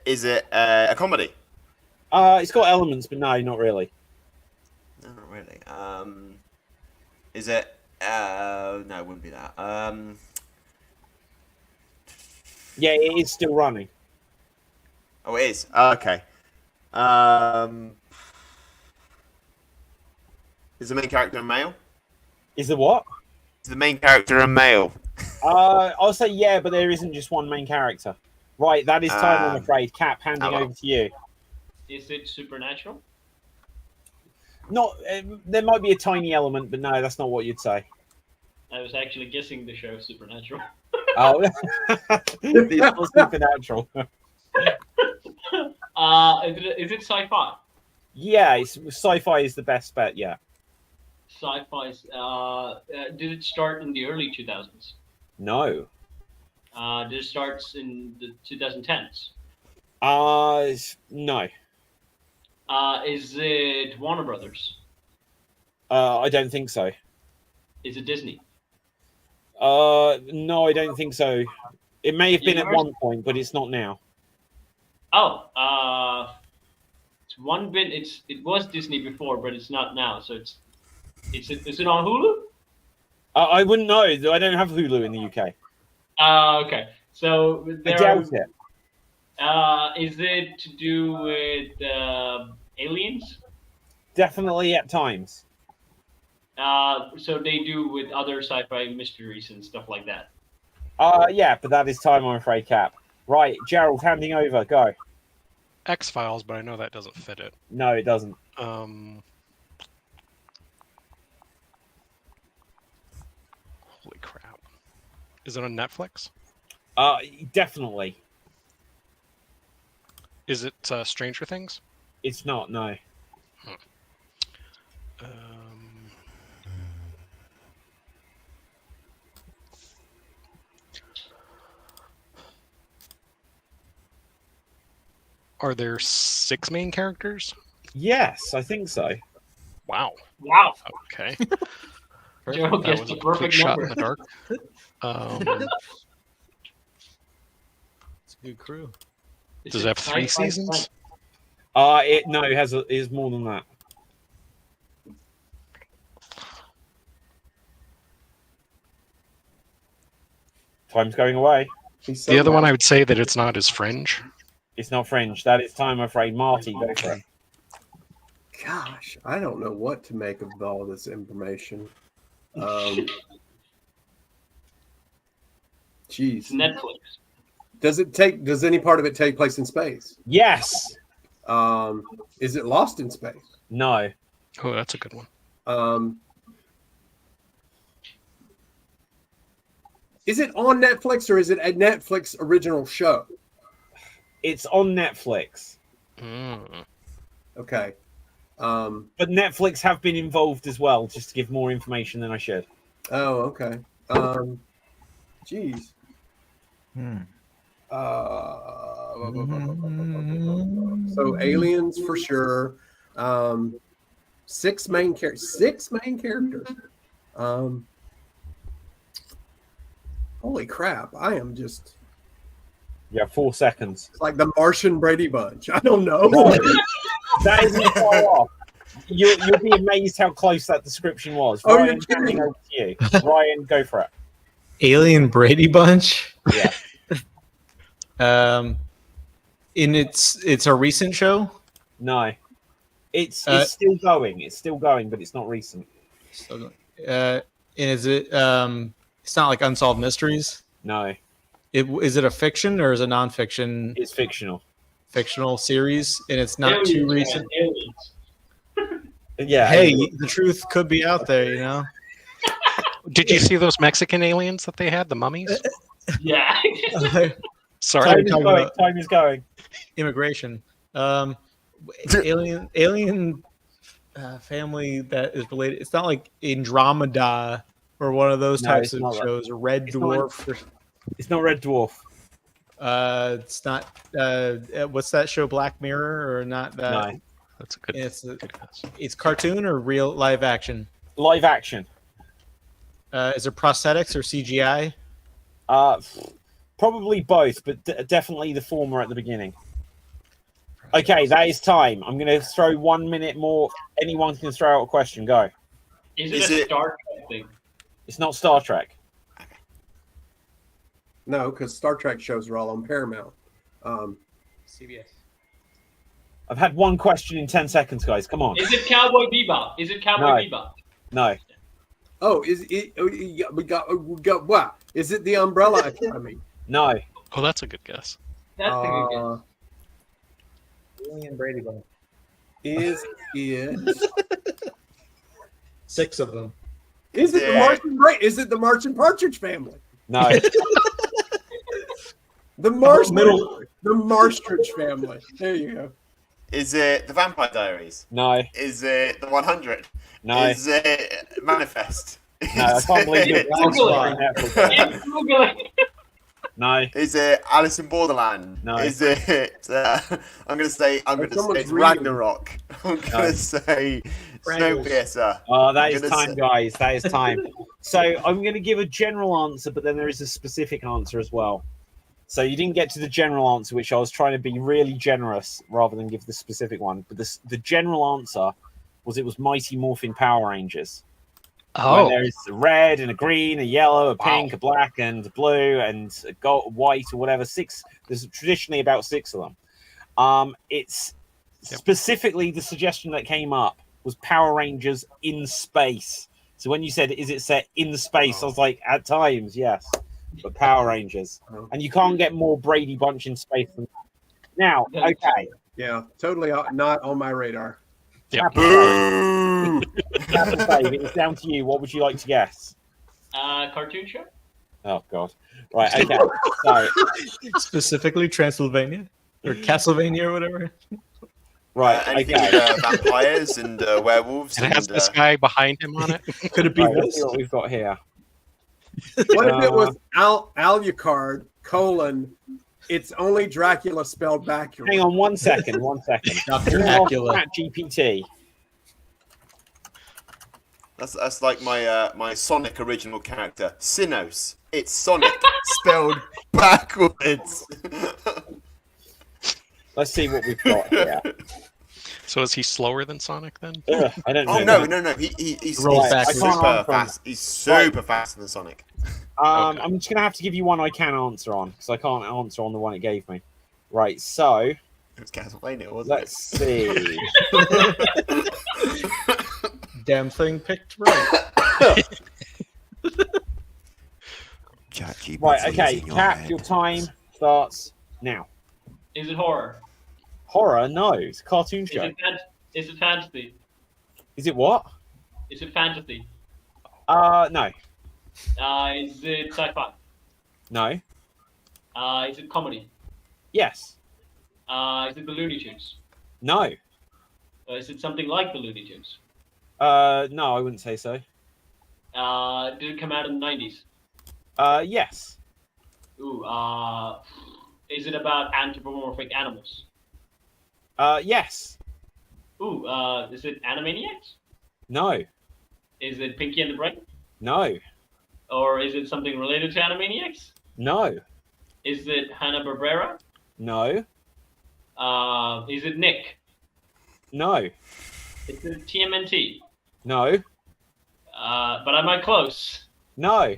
is it a comedy? It's got elements, but no, not really. No, not really. Is it? No, it wouldn't be that. Yeah, it is still running. Oh, it is. Okay. Is the main character a male? Is the what? Is the main character a male? I'll say yeah, but there isn't just one main character. Right, that is time, I'm afraid. Cap, handing well. over to you. Is it supernatural? Not, there might be a tiny element, but no, that's not what you'd say. I was actually guessing the show Supernatural. Oh, it's not supernatural. Is it sci-fi? Yeah, sci-fi is the best bet. Yeah. Sci-fi. Did it start in the early 2000s? No. Did it start in the 2010s? No. Is it Warner Brothers? I don't think so. Is it Disney? No, I don't think so. It may have been at Universal? one point, but it's not now. Oh, it's one bit. It was Disney before, but it's not now. So is it on Hulu? I wouldn't know. I don't have Hulu in the UK. Okay. So I there doubt it. is it to do with aliens? Definitely at times. So they do with other sci-fi mysteries and stuff like that. Yeah, but that is time, I'm afraid, Cap. Right, Gerald, handing over. Go. X-Files, but I know that doesn't fit it. No, it doesn't. Is it on Netflix? Definitely. Is it Stranger Things? It's not. No. Are there 6 main characters? Yes, I think so. Wow. Wow. Okay. Joe That gets was the a quick perfect shot number. in the dark. It's a good crew. Does it have 3 seasons? It is more than that. Time's going away. The other one I would say that it's not is Fringe. It's not Fringe. That is time, I'm afraid. Marty, go for it. Gosh, I don't know what to make of all this information. Jeez. Netflix. Does any part of it take place in space? Yes. Is it Lost in Space? No. Oh, that's a good one. Is it on Netflix or is it a Netflix original show? It's on Netflix. Okay. But Netflix have been involved as well, just to give more information than I should. Oh, okay. Geez. So aliens for sure. 6 main characters. 6 main characters. Holy crap! I am just Yeah, 4 seconds. like the Martian Brady Bunch. I don't know. That isn't far off. You'll be amazed how close that description was. Oh, Ryan, you're kidding. handing over to you. Ryan, go for it. Alien Brady Bunch. Yeah. In it's a recent show. No. It's still going. It's still going, but it's not recent. So, and is it? It's not like Unsolved Mysteries. No. Is it a fiction or is it nonfiction? It's fictional. Fictional series, and it's not Aliens, too man, recent. aliens. Yeah. Hey, the truth could be out there, you know. Did you see those Mexican aliens that they had, the mummies? Yeah. Sorry. Time is talking going. about- Time is going. Immigration. Alien family that is related. It's not like Andromeda or one of those No, types it's of not that. shows. Or Red It's not like- Dwarf. It's not Red Dwarf. It's not. What's that show? Black Mirror or not? No. That's a good. Good guess. It's cartoon or real live action. Live action. Is it prosthetics or CGI? Probably both, but definitely the former at the beginning. Okay, that is time. I'm going to throw 1 minute more. Anyone can throw out a question. Go. Is it a Star Trek thing? It's not Star Trek. No, because Star Trek shows are all on Paramount. CBS. I've had one question in 10 seconds, guys. Come on. Is it Cowboy Bebop? Is it Cowboy Bebop? No. Oh, is it? We got what? Is it the Umbrella Academy? No. Oh, that's a good guess. That's the good guess. Alien Brady Bunch. Is it? 6 of them. Is it the Martian? Is it the Martian Partridge Family? No. The Marstridge Family. There you go. Is it the Vampire Diaries? No. Is it the 100? No. Is it Manifest? No, I can't believe Is it. It's Googling. No. Is it Alice in Borderland? No. Is it? I'm gonna say someone's it's reading. Ragnarok. I'm gonna say Snowpiercer. Oh, that is I'm gonna time, say- guys. That is time. So I'm going to give a general answer, but then there is a specific answer as well. So you didn't get to the general answer, which I was trying to be really generous rather than give the specific one. But the general answer was it was Mighty Morphin Power Rangers. Oh, Where there's a red and a green, a yellow, a pink, a black, and a blue, and a gold, white, or whatever. 6. There's traditionally about 6 of them. It's specifically the suggestion that came up was Power Rangers in space. So when you said, is it set in space? I was like, at times, yes. But Power Rangers. And you can't get more Brady Bunch in space than that. Now, okay. Yeah, totally not on my radar. Boo! Captain Dave, it's down to you. What would you like to guess? Cartoon show? Oh God. Right. Okay. So Specifically Transylvania or Castlevania or whatever. right. Anything Okay. with vampires and werewolves. And it has and, this guy behind him on it. Could it be Right, let's see this? what we've got here. What if it was Alucard, it's only Dracula spelled backward? Hang on 1 second. 1 second. Dr. Acula. Chat GPT. That's like my Sonic original character, Sinos. It's Sonic spelled backwards. Let's see what we've got here. So is he slower than Sonic then? Ugh, I don't know. Oh no! He's Roll Right, backwards. I can't super answer. fast. He's super faster than Sonic. Okay. I'm just gonna have to give you one I can answer on because I can't answer on the one it gave me. Right. So It was Castlevania, wasn't let's see. Damn thing picked right. it? Right. Okay. Cap, your time starts now. Is it horror? Horror? No, it's a cartoon Is show. is it fantasy? Is it what? Is it fantasy? No, Is it sci-fi? no, Is it comedy? yes, Is it the Looney Tunes? no, Is it something like the Looney Tunes? no. I wouldn't say so. Did it come out in the 90s? Yes, Ooh, is it about anthropomorphic animals? yes, Ooh, is it Animaniacs? no, Is it Pinky and the Brain? no, Or is it something related to Animaniacs? no, Is it Hanna-Barbera? no, Is it Nick? no, Is it TMNT? no, But am I close? no.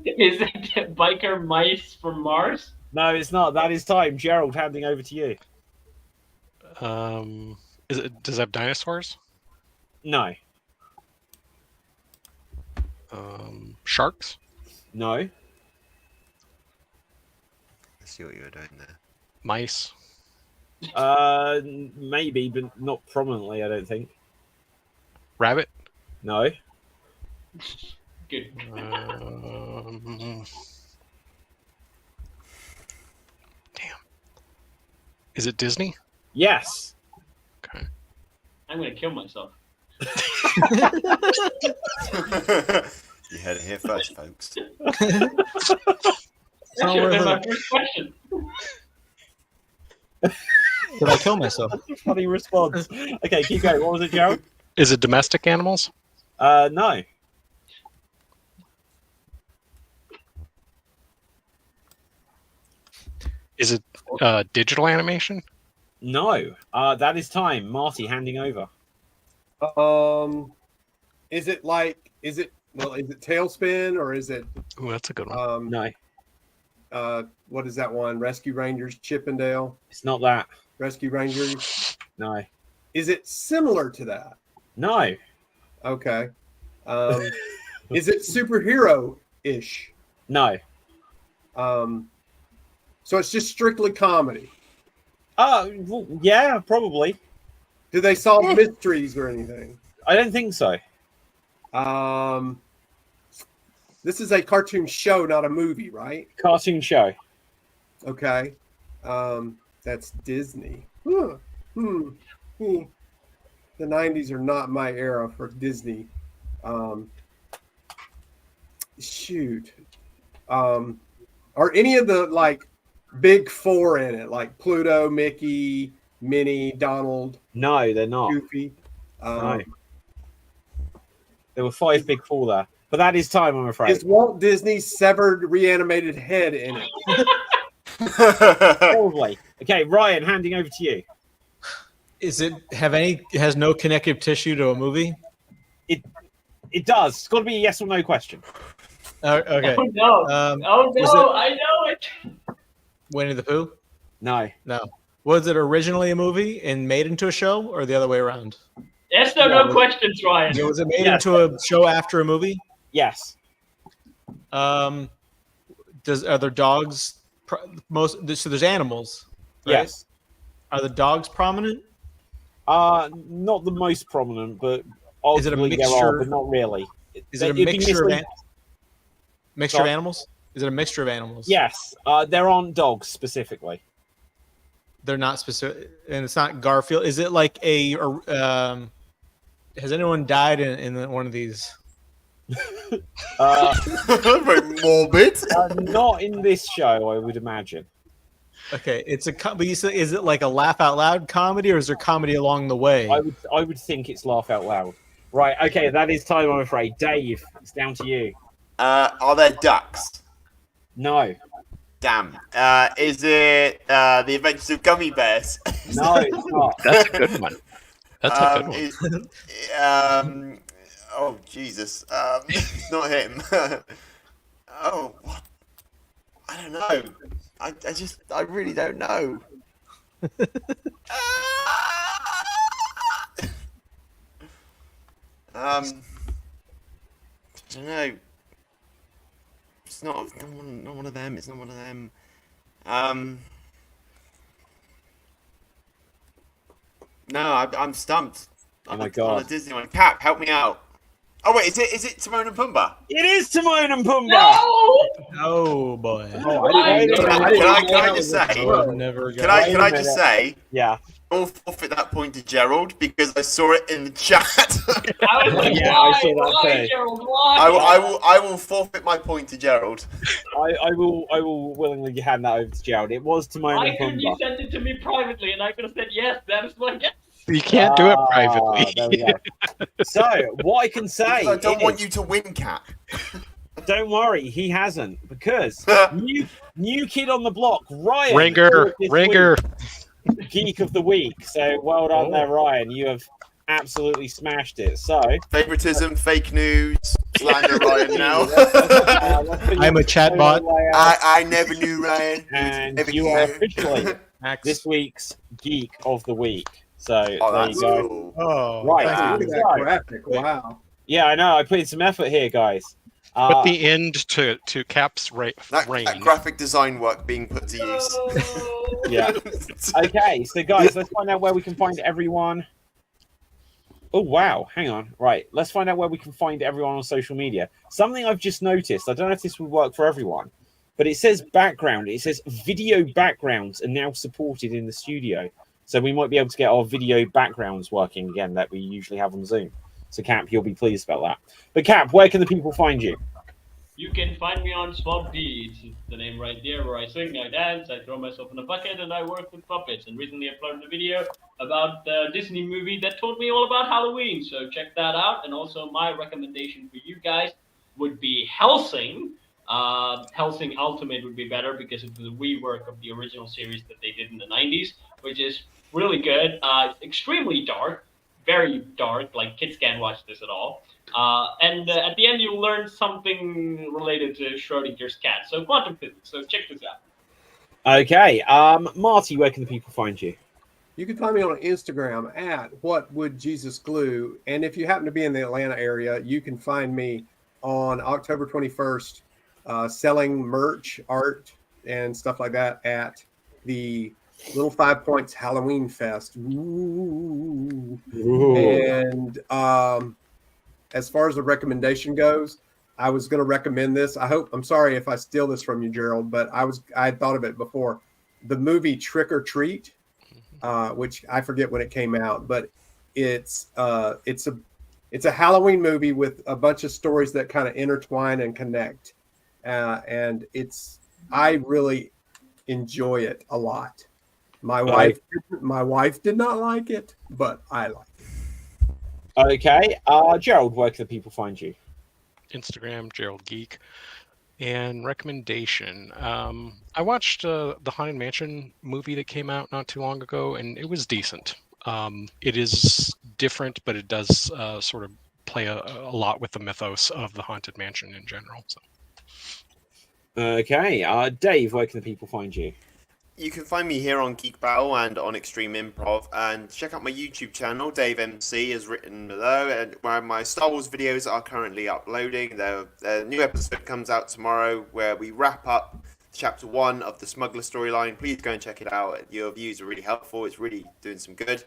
Is it Biker Mice from Mars? No, it's not. That is time. Gerald, handing over to you. Does it have dinosaurs? No, Sharks? no, I see what you were doing there. Mice? maybe, but not prominently. I don't think. Rabbit? No, Good. Damn. Is it Disney? yes. Okay. I'm gonna kill myself. You heard it here first, folks. That should have been my first question. Did I kill myself? Funny response. Okay, keep going. What was it, Gerald? Is it domestic animals? No. Is it digital animation? No. That is time. Marty handing over. Is it Tailspin or is it Ooh, that's a good one. No, what is that one? Rescue Rangers, Chippendale, it's not that. Rescue Rangers. No. Is it similar to that? No. Okay. Is it superhero-ish? No. So it's just strictly comedy. Well, yeah, probably. Do they solve mysteries or anything? I don't think so. This is a cartoon show, not a movie, right? Cartoon show. Okay. That's Disney. Huh. The 90s are not my era for Disney. Shoot. Are any of the big four in it, like Pluto, Mickey, Minnie, Donald, No, they're not. Goofy? No. There were 5 big 4 there. But that is time, I'm afraid. Is Walt Disney's severed reanimated head in it? Probably. Okay, Ryan, handing over to you. Has no connective tissue to a movie? It does. It's got to be a yes or no question. Okay. Oh no! Was I know it. Winnie the Pooh? No. No. Was it originally a movie and made into a show, or the other way around? Yes, no questions, Ryan. Was it made into a show after a movie? Yes. Are there dogs? So there's animals. Right? Yes. Are the dogs prominent? Not the most prominent, but Is it a arguably there mixture- are, but not really. Is it a It'd be mixture of misleading. Mixture of animals? Is it a mixture of animals? Yes, there aren't dogs specifically. They're not specific, and it's not Garfield. Is it like has anyone died in one of these? Very morbid. Not in this show, I would imagine. Okay, it's a. But you said, is it like a laugh out loud comedy, or is there comedy along the way? I would think it's laugh out loud. Right. Okay, that is time. I'm afraid. Dave, it's down to you. Are there ducks? No. Damn. Is it The Adventures of Gummy Bears? No, it's not. That's a good one. That's a good one. Oh Jesus. Not him. Oh, what? I don't know. I really don't know. I don't know. It's not one of them. It's not one of them. No, I'm stumped. Oh my God. On a Disney one. Cap, help me out. Oh wait, is it Timon and Pumbaa? It is Timon and Pumbaa. No! Oh boy. Can I just say? Can I just say? Yeah. I'll forfeit that point to Gerald because I saw it in the chat. I was like, Yeah, why? I saw that Why, too. Gerald? Why? I will forfeit my point to Gerald. I will willingly hand that over to Gerald. It was Timon Why and couldn't you Pumbaa. send it to me privately and I could have said yes? That is my yes. You can't do it There privately. we go. So what I can say, Because I don't want you to win, Cap. Don't worry, he hasn't, because new kid on the block, Ryan. Ringer, this ringer. week, Geek of the week. So well done there, Ryan. You have absolutely smashed it. So Favoritism, fake news, slander Ryan now. I'm a chatbot. I never knew Ryan. And Never you are knew. officially Max. this week's Geek of the Week. So Oh, there you that's go. cool. Oh, Right. thank Look you. at that graphic. Wow. Yeah, I know. I put in some effort here, guys. Put the end to Cap's reign. That graphic design work being put to use. No. Yeah. Okay, so guys, let's find out where we can find everyone. Oh wow, hang on. Right, let's find out where we can find everyone on social media. Something I've just noticed, I don't know if this would work for everyone, but it says background. It says video backgrounds are now supported in the studio. So we might be able to get our video backgrounds working again that we usually have on Zoom. So Cap, you'll be pleased about that. But Cap, where can the people find you? You can find me on Swamp Deeds. It's the name right there, where I sing, I dance, I throw myself in a bucket, and I work with puppets. And recently I uploaded a video about the Disney movie that told me all about Halloween. So check that out. And also my recommendation for you guys would be Hellsing. Hellsing Ultimate would be better because it's the rework of the original series that they did in the 90s, which is really good. It's extremely dark, very dark, like kids can't watch this at all. And at the end, you'll learn something related to Schrodinger's cat. So quantum physics. So check this out. Okay, Marty, where can the people find you? You can find me on Instagram at What Would Jesus Glue. And if you happen to be in the Atlanta area, you can find me on October 21st selling merch, art, and stuff like that at the Little 5 Points Halloween Fest. Ooh. And as far as the recommendation goes, I was going to recommend this. I'm sorry if I steal this from you, Gerald, but I had thought of it before. The movie Trick or Treat, which I forget when it came out, but it's a Halloween movie with a bunch of stories that kind of intertwine and connect, and I really enjoy it a lot. My wife did not like it, but I like it. Okay, Gerald, where can the people find you? Instagram, Gerald Geek. And recommendation. I watched the Haunted Mansion movie that came out not too long ago, and it was decent. It is different, but it does sort of play a lot with the mythos of the Haunted Mansion in general. So. Okay, Dave, where can the people find you? You can find me here on Geek Battle and on Extreme Improv, and check out my YouTube channel, Dave MC, is written below, and where my Star Wars videos are currently uploading. The new episode comes out tomorrow, where we wrap up Chapter 1 of the Smuggler storyline. Please go and check it out. Your views are really helpful. It's really doing some good.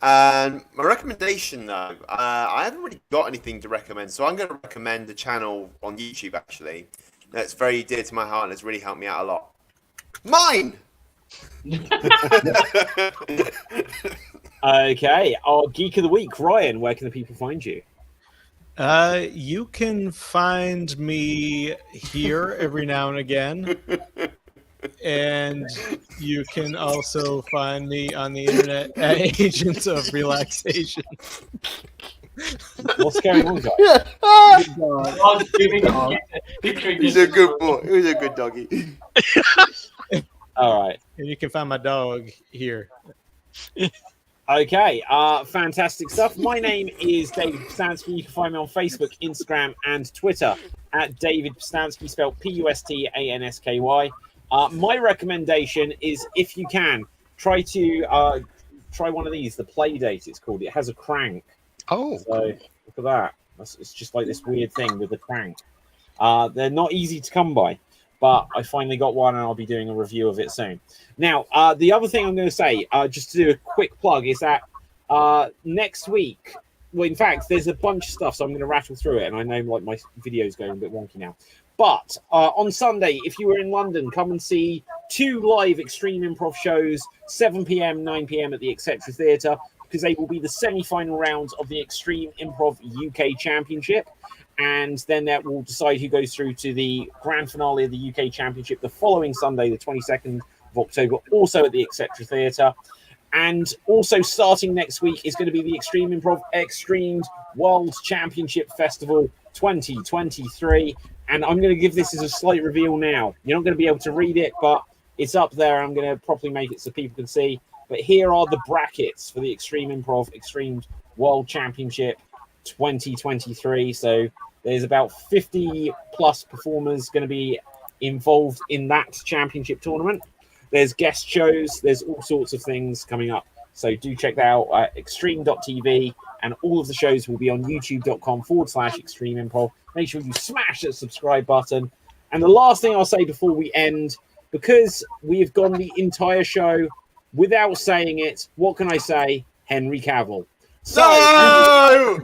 And my recommendation, though, I haven't really got anything to recommend, so I'm going to recommend a channel on YouTube, actually, that's very dear to my heart and has really helped me out a lot. Mine! Okay, our Geek of the Week, Ryan, where can the people find you? You can find me here every now and again. And you can also find me on the internet at Agents of Relaxation. What's going on, guys? He's a good boy. He's a good doggy. All right. And you can find my dog here. Okay, fantastic stuff. My name is David Pstansky. You can find me on Facebook, Instagram, and Twitter at David Pstansky, spelled Pustansky. My recommendation is, if you can, try one of these. The Playdate, it's called. It has a crank. Oh, So look at that. It's just like this weird thing with the crank. They're not easy to come by, but I finally got one, and I'll be doing a review of it soon. Now, the other thing I'm going to say, just to do a quick plug, is that next week, well, in fact, there's a bunch of stuff, so I'm going to rattle through it, and I know like my video's going a bit wonky now. But on Sunday, if you were in London, come and see 2 live Extreme Improv shows, 7 p.m., 9 p.m. at the Etc. Theatre, because they will be the semi-final rounds of the Extreme Improv UK Championship. And then that will decide who goes through to the grand finale of the UK Championship the following Sunday, the 22nd of October, also at the Etc. Theatre. And also starting next week is going to be the Extreme Improv Extreme World Championship Festival 2023. And I'm going to give this as a slight reveal now. You're not going to be able to read it, but it's up there. I'm going to properly make it so people can see. But here are the brackets for the Extreme Improv Extreme World Championship 2023. So there's about 50 plus performers going to be involved in that championship tournament. There's guest shows. There's all sorts of things coming up. So do check that out at extreme.tv. And all of the shows will be on youtube.com/extreme improv. Make sure you smash that subscribe button. And the last thing I'll say before we end, because we've gone the entire show without saying it, what can I say? Henry Cavill. So, No!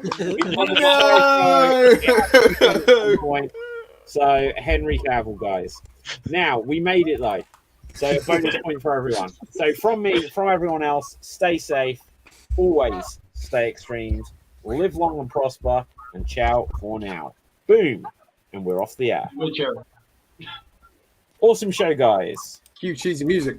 So Henry Cavill, guys. Now we made it though. So bonus point for everyone. So from me, from everyone else, stay safe, always stay extreme, live long and prosper, and ciao for now. Boom, and we're off the air. Awesome show, guys. Cue cheesy music.